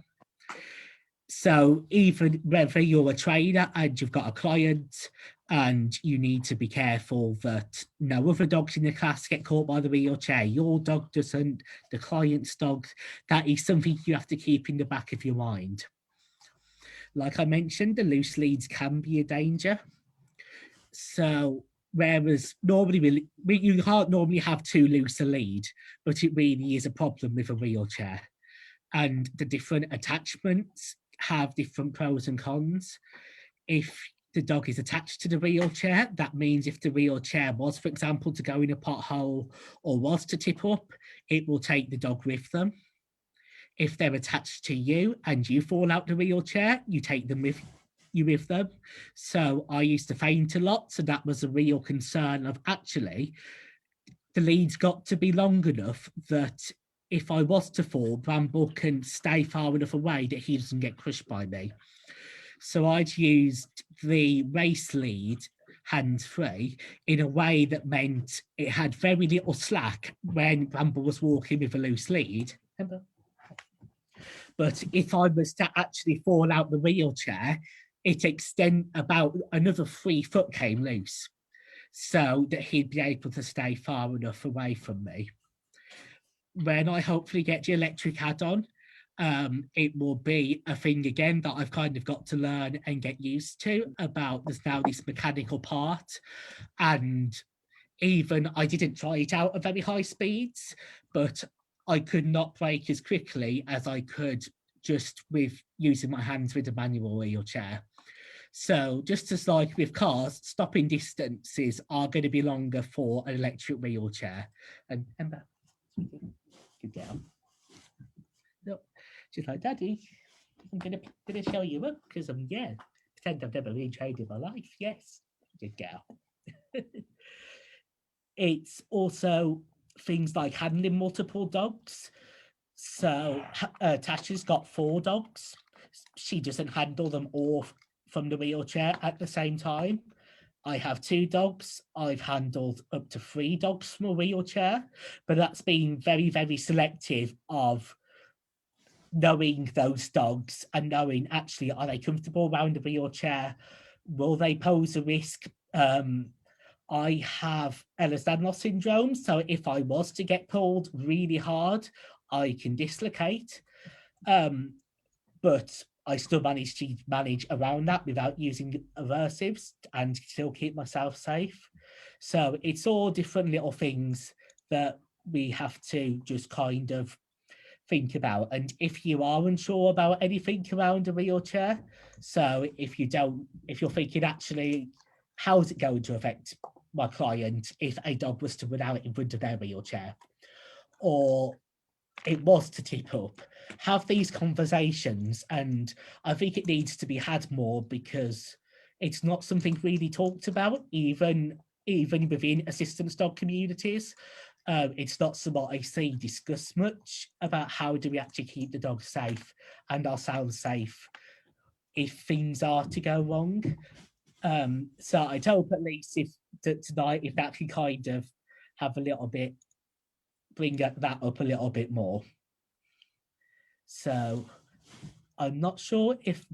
So even whether you're a trainer and you've got a client and you need to be careful that no other dogs in the class get caught by the wheelchair, your dog doesn't, the client's dog, that is something you have to keep in the back of your mind. Like I mentioned, the loose leads can be a danger. So whereas normally you can't normally have too loose a lead, but it really is a problem with a wheelchair. And the different attachments have different pros and cons. If the dog is attached to the wheelchair, that means if the wheelchair was, for example, to go in a pothole or was to tip up, it will take the dog with them. If they're attached to you and you fall out the wheelchair, you take them with them. So I used to faint a lot, so that was a real concern of actually the lead's got to be long enough that if I was to fall, Bramble can stay far enough away that he doesn't get crushed by me. So I'd used the race lead hands-free in a way that meant it had very little slack when Bramble was walking with a loose lead. But if I was to actually fall out the wheelchair, it extend about another 3 foot came loose, so that he'd be able to stay far enough away from me. When I hopefully get the electric add-on, it will be a thing again that I've kind of got to learn and get used to about there's now this mechanical part. And even I didn't try it out at very high speeds, but I could not brake as quickly as I could just with using my hands with a manual wheelchair. So just as like with cars, stopping distances are going to be longer for an electric wheelchair. And Emma, good girl. No, she's like, Daddy, I'm gonna show you up because pretend I've never really trained in my life. Yes, good girl. It's also things like handling multiple dogs. So Tasha's got 4 dogs. She doesn't handle them all from the wheelchair at the same time. I have 2 dogs. I've handled up to 3 dogs from a wheelchair, but that's been very, very selective of knowing those dogs and knowing actually, are they comfortable around the wheelchair? Will they pose a risk? I have Ehlers-Danlos syndrome, so if I was to get pulled really hard, I can dislocate. But I still manage to manage around that without using aversives and still keep myself safe. So it's all different little things that we have to just kind of think about. And if you are unsure about anything around a wheelchair, so if you're thinking actually, how's it going to affect my client if a dog was to run out in front of their wheelchair, or it was to tip up, have these conversations. And I think it needs to be had more because it's not something really talked about, even within assistance dog communities. It's not something I see discussed much about how do we actually keep the dog safe and ourselves safe if things are to go wrong. So I'd hope at least if tonight, if that can kind of have a little bit, bring that up a little bit more. So I'm not sure if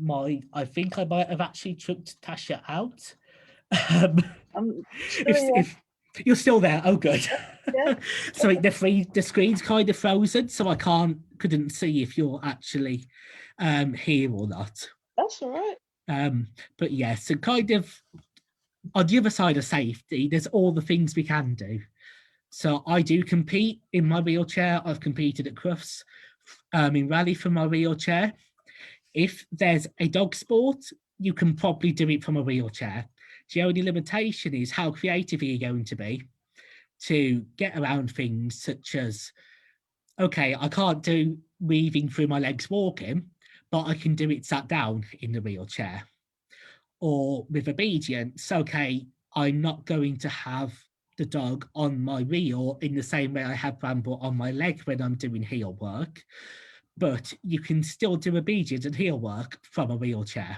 I think I might have actually chucked Tasha out. If you're still there, oh good. Yeah. So the screen's kind of frozen, so I couldn't see if you're actually here or not.
That's all right.
But yeah, so kind of on the other side of safety, there's all the things we can do. So I do compete in my wheelchair. I've competed at Crufts in rally from my wheelchair. If there's a dog sport, you can probably do it from a wheelchair. The only limitation is how creative are you going to be to get around things such as, okay, I can't do weaving through my legs walking, but I can do it sat down in the wheelchair. Or with obedience, okay, I'm not going to have the dog on my wheel in the same way I have Bramble on my leg when I'm doing heel work, but you can still do obedience and heel work from a wheelchair.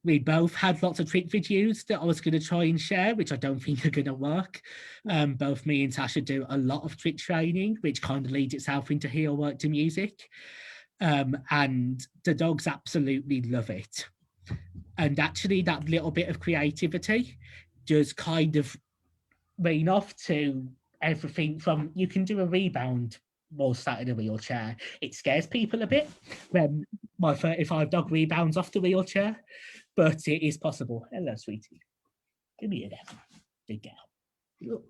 We both had lots of trick videos that I was going to try and share, which I don't think are going to work. Both me and Tasha do a lot of trick training, which kind of leads itself into heel work to music. And the dogs absolutely love it. And actually, that little bit of creativity does kind of rain off to everything from you can do a rebound while sat in a wheelchair. It scares people a bit when my 35 dog rebounds off the wheelchair, but it is possible. Hello, sweetie. Give me a there. Good girl.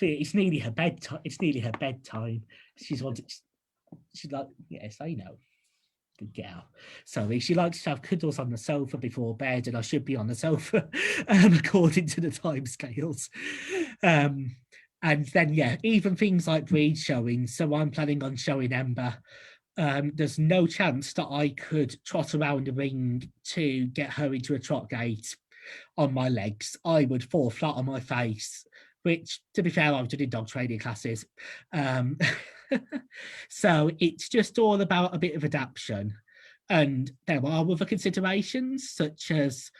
It's nearly her bedtime. It's nearly her bedtime. She's like, yes, I know. Good girl. Sorry, she likes to have cuddles on the sofa before bed, and I should be on the sofa according to the time scales. And then, yeah, even things like breed showing. So I'm planning on showing Ember. There's no chance that I could trot around the ring to get her into a trot gait on my legs. I would fall flat on my face, which, to be fair, I've done in dog training classes. So it's just all about a bit of adaptation. And there are other considerations, such as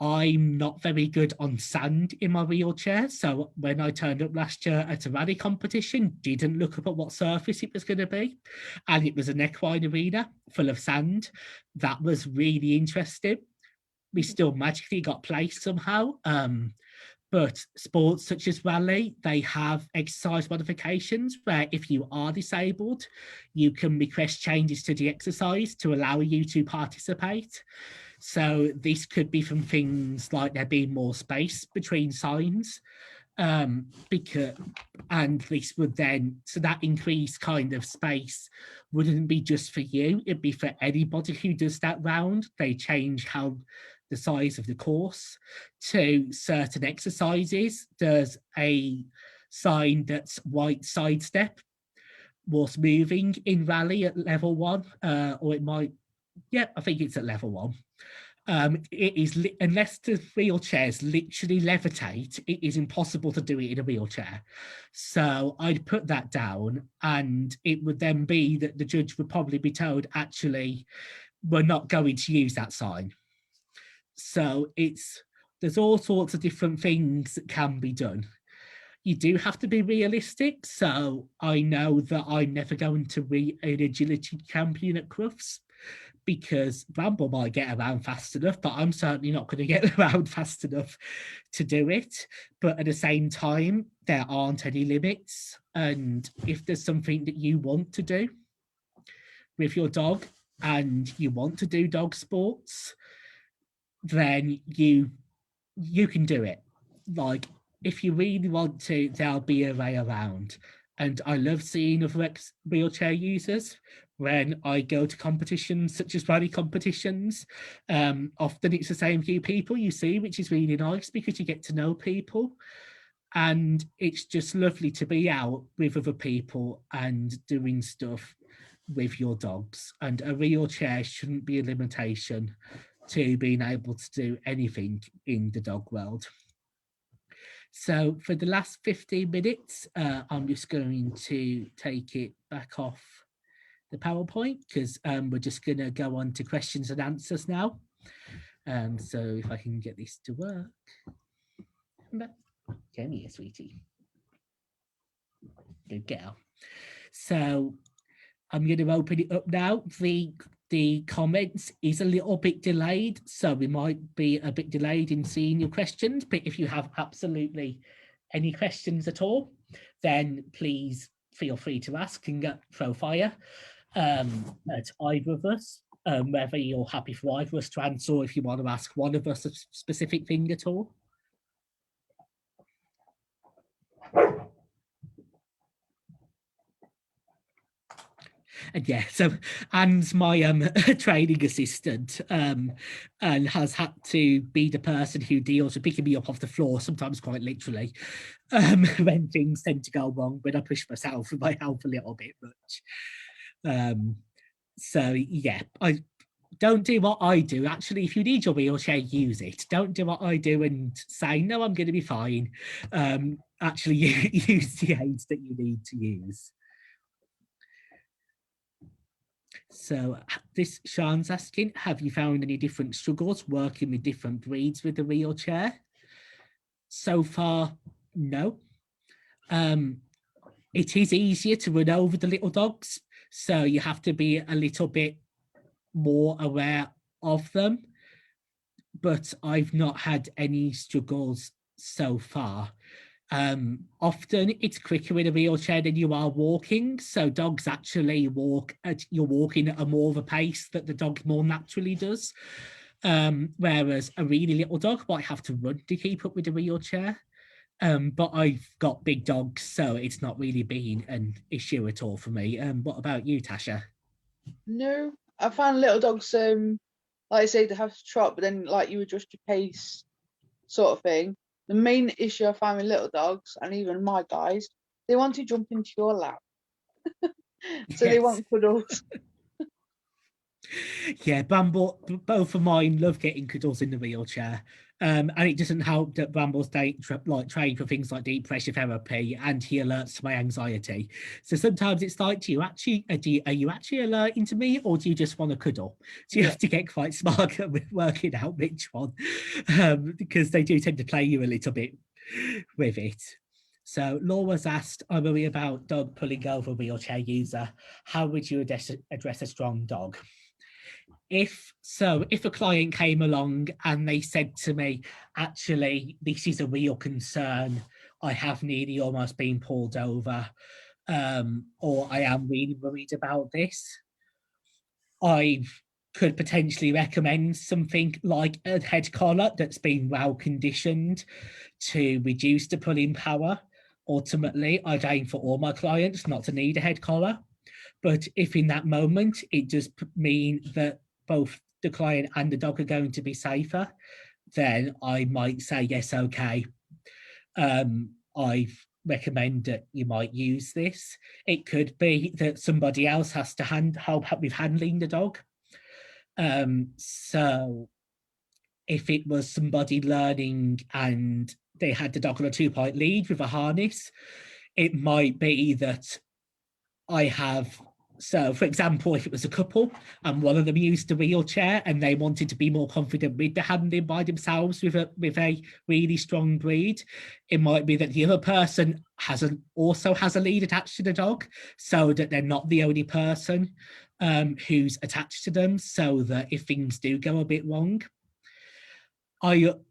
I'm not very good on sand in my wheelchair. So when I turned up last year at a rally competition, didn't look up at what surface it was going to be. And it was an equine arena full of sand. That was really interesting. We still magically got placed somehow. But sports such as rally, they have exercise modifications where if you are disabled, you can request changes to the exercise to allow you to participate. So this could be from things like there being more space between signs, because, and this would then, so that increased kind of space wouldn't be just for you, it'd be for anybody who does that round. They change how the size of the course to certain exercises. There's a sign that's white sidestep was moving in rally at level 1, or it might, yeah, I think it's at level 1. It is, unless the wheelchairs literally levitate, it is impossible to do it in a wheelchair. So I'd put that down, and it would then be that the judge would probably be told, actually, we're not going to use that sign. So there's all sorts of different things that can be done. You do have to be realistic. So I know that I'm never going to be an agility champion at Crufts, because Bramble might get around fast enough, but I'm certainly not going to get around fast enough to do it. But at the same time, there aren't any limits. And if there's something that you want to do with your dog and you want to do dog sports, then you can do it. Like, if you really want to, there'll be a way around. And I love seeing other wheelchair users when I go to competitions such as rally competitions. Often it's the same few people you see, which is really nice because you get to know people. And it's just lovely to be out with other people and doing stuff with your dogs. And a wheelchair shouldn't be a limitation to being able to do anything in the dog world. So for the last 15 minutes, I'm just going to take it back off the PowerPoint because we're just going to go on to questions and answers now. So if I can get this to work. Come here, sweetie. Good girl. So I'm going to open it up now. The comments is a little bit delayed, so we might be a bit delayed in seeing your questions, but if you have absolutely any questions at all, then please feel free to ask and throw fire at either of us, whether you're happy for either of us to answer, or if you want to ask one of us a specific thing at all. And yeah, so Anne's my training assistant, and has had to be the person who deals with picking me up off the floor, sometimes quite literally, when things tend to go wrong, when I push myself with my help a little bit much. So yeah, don't do what I do. Actually, if you need your wheelchair, use it. Don't do what I do and say, no, I'm going to be fine. Actually, use the aids that you need to use. So this Sean's asking, have you found any different struggles working with different breeds with the wheelchair? So far, no. It is easier to run over the little dogs, so you have to be a little bit more aware of them. But I've not had any struggles so far. Often it's quicker in a wheelchair than you are walking, so dogs actually you're walking at a more of a pace that the dog more naturally does, whereas a really little dog might have to run to keep up with the wheelchair. But I've got big dogs, so it's not really been an issue at all for me. What about you, Tasha?
No, I found little dogs, like I say, they have to trot, but then like you adjust your pace, sort of thing. The main issue I find with little dogs, and even my guys, they want to jump into your lap, so they
Yes.
want cuddles.
Yeah, both of mine love getting cuddles in the wheelchair. And it doesn't help that Brambles trained for things like deep pressure therapy, and he alerts to my anxiety. So sometimes it's like, are you actually alerting to me, or do you just want to cuddle? So you
Yeah.
have to get quite smart with working out which one, because they do tend to play you a little bit with it. So Laura's asked, I worry about dog pulling over wheelchair user. How would you address a strong dog? If a client came along and they said to me, actually, this is a real concern, I have nearly almost been pulled over, or I am really worried about this, I could potentially recommend something like a head collar that's been well conditioned to reduce the pulling power. Ultimately, I'd aim for all my clients not to need a head collar. But if in that moment it does mean that both the client and the dog are going to be safer, then I might say, yes, okay. I recommend that you might use this. It could be that somebody else has to help with handling the dog. So if it was somebody learning and they had the dog on a 2-point lead with a harness, it might be that for example, if it was a couple and one of them used a wheelchair and they wanted to be more confident with the handling by themselves with a really strong breed, it might be that the other person also has a lead attached to the dog, so that they're not the only person who's attached to them, so that if things do go a bit wrong,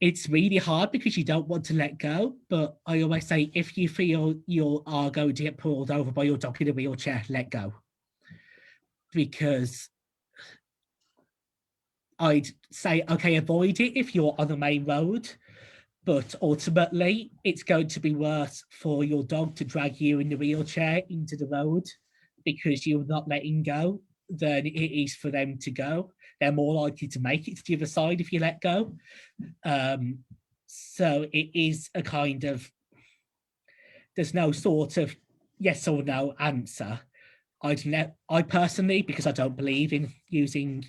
it's really hard because you don't want to let go, but I always say, if you feel you are going to get pulled over by your dog in a wheelchair, let go. Because I'd say, okay, avoid it if you're on the main road, but ultimately it's going to be worse for your dog to drag you in the wheelchair into the road because you're not letting go than it is for them to go. They're more likely to make it to the other side if you let go. So it is a kind of, there's no sort of yes or no answer. I personally, because I don't believe in using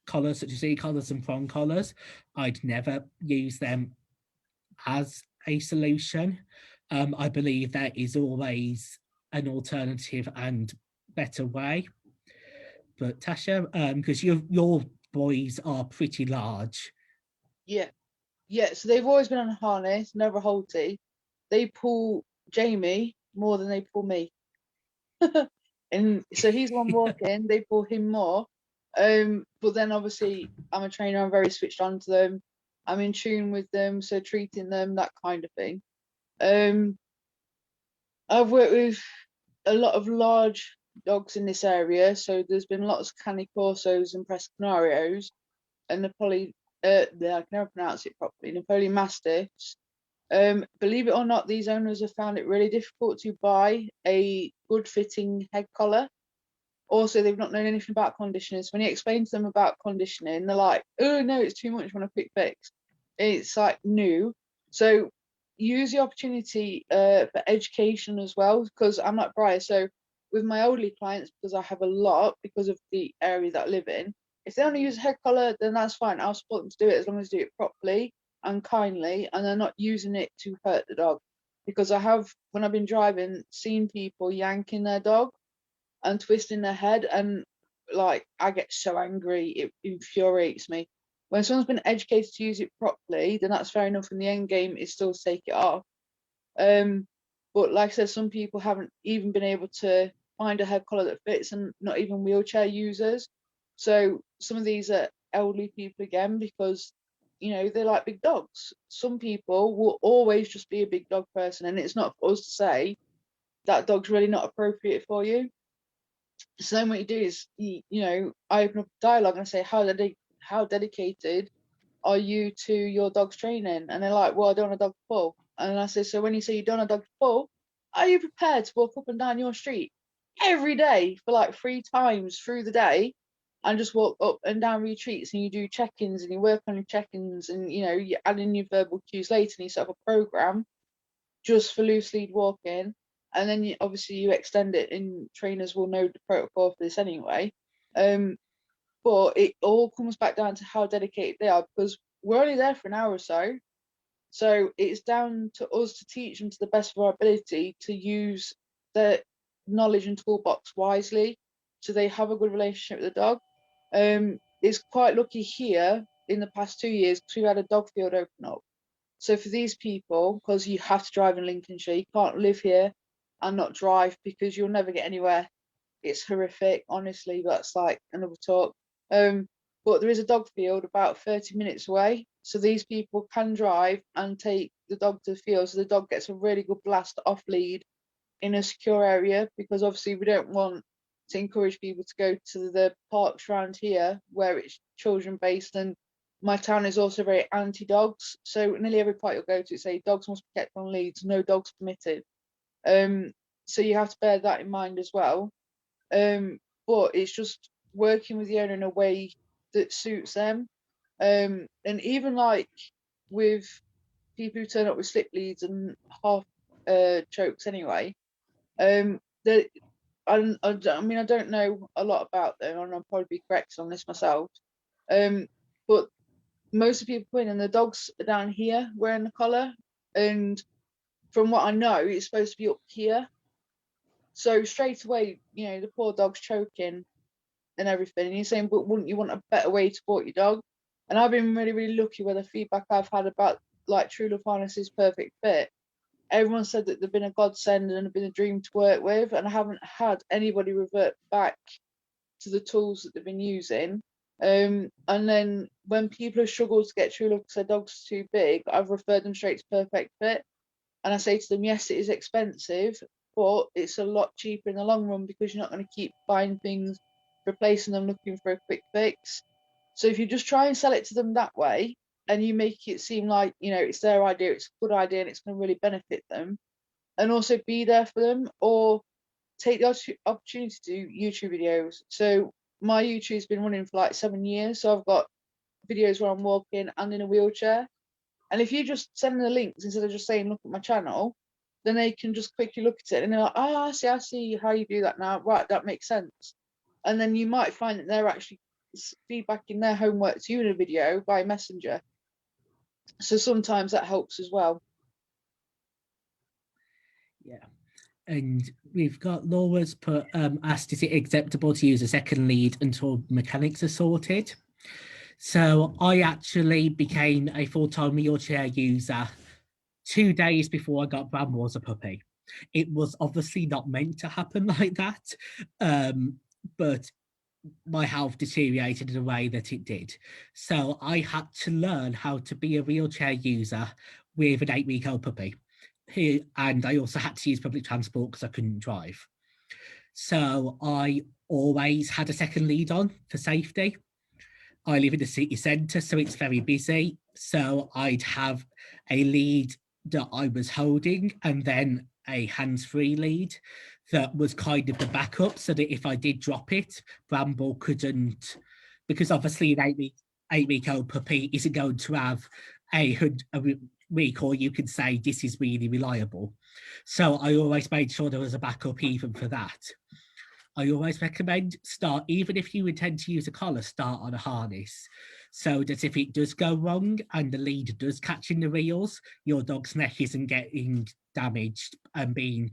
collars such as e-collars and prong collars, I'd never use them as a solution. I believe there is always an alternative and better way. But Tasha, because your boys are pretty large.
Yeah. Yeah, so they've always been on a harness, never halty. They pull Jamie more than they pull me. And so he's one walking, they pull him more. But then obviously I'm a trainer, I'm very switched on to them. I'm in tune with them, so treating them, that kind of thing. I've worked with a lot of large dogs in this area, so there's been lots of Cane Corsos and Prescanarios and I can never pronounce it properly, Napoleon Mastiffs. Believe it or not, these owners have found it really difficult to buy a good fitting head collar. Also, they've not known anything about conditioning. So when you explain to them about conditioning, they're like, oh no, it's too much, I want a quick fix. It's like new. So use the opportunity for education as well, because I'm like Briar. So with my elderly clients, because I have a lot because of the area that I live in, If they want to use a head collar, then that's fine. I'll support them to do it as long as they do it properly and kindly, and they're not using it to hurt the dog. Because I have, when I've been driving, seen people yanking their dog and twisting their head, and like I get so angry, it infuriates me. When someone's been educated to use it properly, then that's fair enough, and the end game is still to take it off. But like I said, some people haven't even been able to find a head collar that fits, and not even wheelchair users. So some of these are elderly people again, because they like big dogs. Some people will always just be a big dog person, and it's not for us to say that dog's really not appropriate for you. So then what you do is, I open up dialogue and I say, how dedicated are you to your dog's training? And they're like, well, I don't want a dog to pull. And I say, so when you say you don't want a dog to pull, are you prepared to walk up and down your street every day for like 3 times through the day, and just walk up and down retreats, and you do check-ins and you work on your check-ins, and you add in your verbal cues later, and you set up a program just for loose lead walking, and then obviously you extend it, and trainers will know the protocol for this anyway. But it all comes back down to how dedicated they are, because we're only there for an hour or so. So it's down to us to teach them to the best of our ability to use their knowledge and toolbox wisely, so they have a good relationship with the dog. It's quite lucky here in the past 2 years, because we've had a dog field open up. So for these people, because you have to drive in Lincolnshire, you can't live here and not drive, because you'll never get anywhere. It's horrific, honestly. That's like another talk. But there is a dog field about 30 minutes away, so these people can drive and take the dog to the field, so the dog gets a really good blast off lead in a secure area, because obviously we don't want to encourage people to go to the parks around here where it's children based, and my town is also very anti-dogs, so nearly every park you'll go to say dogs must be kept on leads, no dogs permitted. So you have to bear that in mind as well. But it's just working with the owner in a way that suits them. And even like with people who turn up with slip leads and half chokes anyway, that I mean, I don't know a lot about them, and I'll probably be correct on this myself. But most of the people come in and the dogs are down here wearing the collar, and from what I know, it's supposed to be up here. So straight away, the poor dog's choking and everything. And you're saying, but wouldn't you want a better way to walk your dog? And I've been really, really lucky with the feedback I've had about like True Love Harness's Perfect Fit. Everyone said that they've been a godsend and have been a dream to work with, and I haven't had anybody revert back to the tools that they've been using. And then when people have struggled to get True Love because their dog's too big, I've referred them straight to Perfect Fit. And I say to them, yes, it is expensive, but it's a lot cheaper in the long run, because you're not going to keep buying things, replacing them, looking for a quick fix. So if you just try and sell it to them that way, and you make it seem like it's their idea, it's a good idea, and it's going to really benefit them, and also be there for them, or take the opportunity to do YouTube videos. So my YouTube's been running for like 7 years, so I've got videos where I'm walking and in a wheelchair. And if you just send them the links instead of just saying, look at my channel, then they can just quickly look at it and they're like, oh, I see how you do that now. Right, that makes sense. And then you might find that they're actually feedbacking their homework to you in a video by Messenger. So sometimes that helps as well.
Yeah. And we've got Laura's put, asked, is it acceptable to use a second lead until mechanics are sorted? So I actually became a full-time wheelchair user 2 days before I got Bramble as a puppy. It was obviously not meant to happen like that, but my health deteriorated in a way that it did. So I had to learn how to be a wheelchair user with an 8-week-old puppy. And I also had to use public transport because I couldn't drive. So I always had a second lead on for safety. I live in the city centre, so it's very busy. So I'd have a lead that I was holding, and then a hands-free lead that was kind of the backup, so that if I did drop it, Bramble couldn't, because obviously an 8-week-old puppy isn't going to have a week, or you could say this is really reliable. So I always made sure there was a backup even for that. I always recommend start, even if you intend to use a collar, start on a harness. So that if it does go wrong and the lead does catch in the reels, your dog's neck isn't getting damaged and being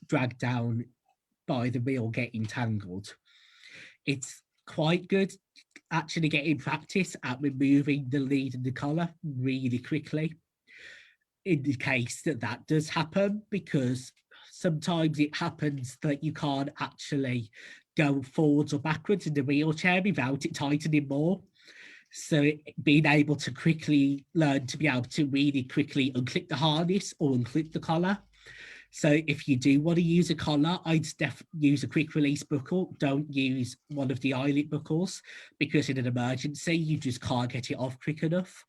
dragged down by the reel getting tangled. It's quite good actually getting practice at removing the lead and the collar really quickly in the case that that does happen, because sometimes it happens that you can't actually go forwards or backwards in the wheelchair without it tightening more. So being able to quickly learn to be able to really quickly unclip the harness or unclip the collar. So if you do want to use a collar, I'd use a quick release buckle. Don't use one of the eyelet buckles, because in an emergency, you just can't get it off quick enough.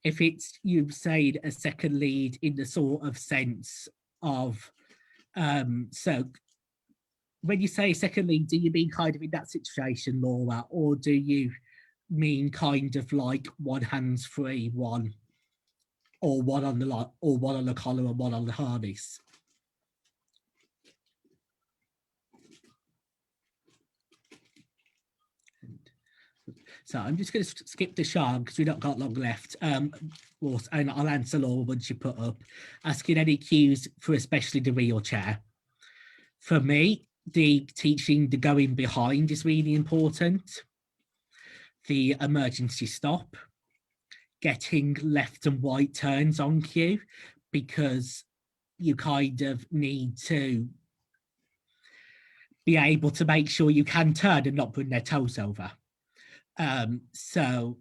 If it's, you've said, a second lead in the sort of sense of, so when you say second lead, do you mean kind of in that situation, Laura, or do you mean kind of like one hands free, one, or one on the or one on the collar and one on the harness? So I'm just going to skip the Sean because we've not got long left. And I'll answer Laura once you put up, asking any cues for especially the wheelchair. For me, the teaching the going behind is really important. The emergency stop, getting left and right turns on cue, because you kind of need to be able to make sure you can turn and not bring their toes over. So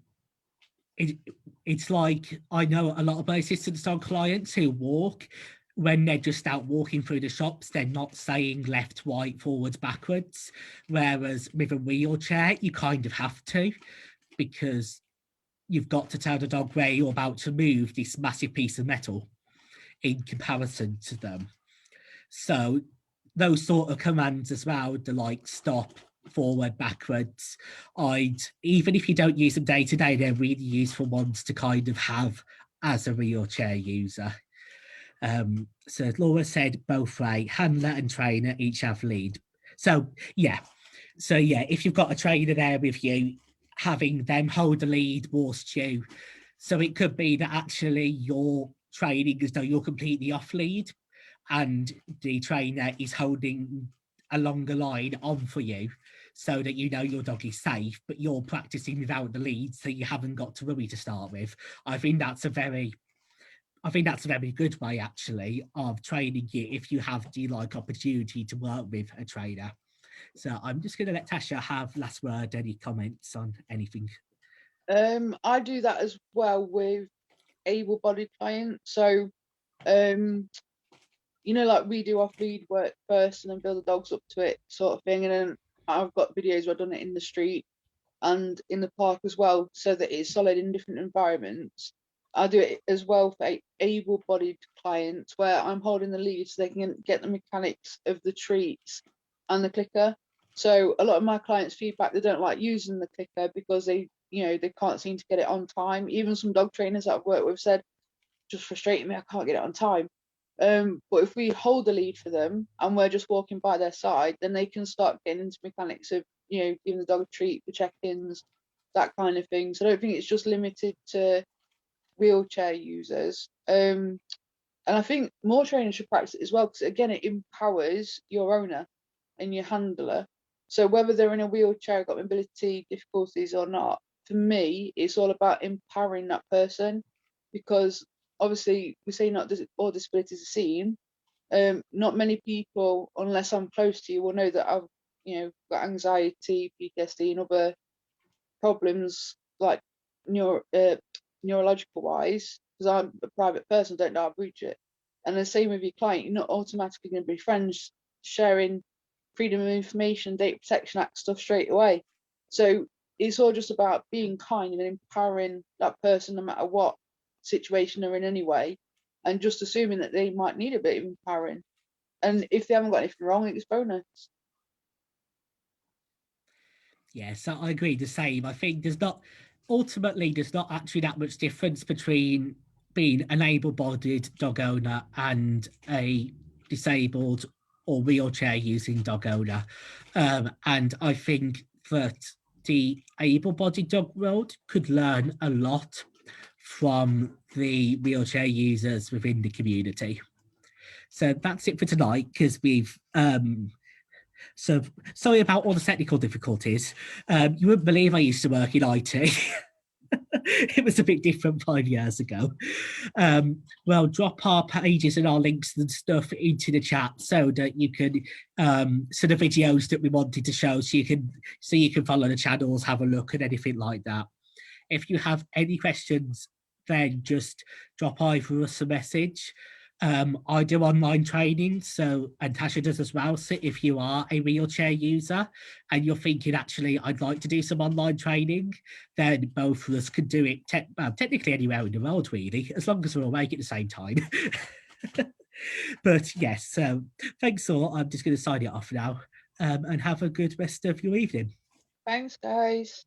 it's like, I know a lot of my assistants on clients who walk, when they're just out walking through the shops, they're not saying left, right, forwards, backwards. Whereas with a wheelchair, you kind of have to, because you've got to tell the dog where you're about to move this massive piece of metal in comparison to them. So those sort of commands as well, the like stop, forward, backwards, even if you don't use them day to day, they're really useful ones to kind of have as a wheelchair user. So Laura said both right, handler and trainer each have lead. So yeah, if you've got a trainer there with you, having them hold the lead whilst you, so it could be that actually you're training as though you're completely off lead, and the trainer is holding a longer line on for you, so that you know your dog is safe, but you're practicing without the lead, so you haven't got to worry to start with. I think that's a very good way actually of training you, if you have the like opportunity to work with a trainer. So I'm just going to let Tasha have last word. Any comments on anything?
I do that as well with able-bodied clients. So, like we do off lead work first and then build the dogs up to it, sort of thing. And then I've got videos where I've done it in the street and in the park as well, so that it's solid in different environments. I do it as well for able-bodied clients, where I'm holding the lead so they can get the mechanics of the treats and the clicker. So a lot of my clients feedback they don't like using the clicker because they can't seem to get it on time. Even some dog trainers that I've worked with said, just frustrating me, I can't get it on time. But if we hold the lead for them and we're just walking by their side, then they can start getting into mechanics of, giving the dog a treat, the check-ins, that kind of thing. So I don't think it's just limited to wheelchair users. And I think more trainers should practice it as well, because again, it empowers your owner and your handler. So whether they're in a wheelchair, got mobility difficulties or not, for me, it's all about empowering that person, because obviously we say not all disabilities are seen. Not many people, unless I'm close to you, will know that I've got anxiety, PTSD, and other problems like neurological wise, because I'm a private person, don't know how to reach it. And the same with your client, you're not automatically going to be friends sharing freedom of information, data protection act stuff straight away. So it's all just about being kind and empowering that person no matter what situation they're in anyway, and just assuming that they might need a bit of empowering. And if they haven't got anything wrong, it's bonus.
Yeah, so I agree the same. I think there's not actually that much difference between being an able-bodied dog owner and a disabled or wheelchair using dog owner. And I think that the able-bodied dog world could learn a lot from the wheelchair users within the community. So that's it for tonight, because we've so sorry about all the technical difficulties. You wouldn't believe I used to work in IT. It was a bit different 5 years ago. Well, drop our pages and our links and stuff into the chat so that you can so the videos that we wanted to show, so you can follow the channels, have a look and anything like that. If you have any questions, then just drop either us a message. I do online training, and Tasha does as well. So if you are a wheelchair user and you're thinking, actually, I'd like to do some online training, then both of us can do it technically anywhere in the world, really, as long as we're awake at the same time. But yes, so thanks all. I'm just going to sign it off now, and have a good rest of your evening.
Thanks, guys.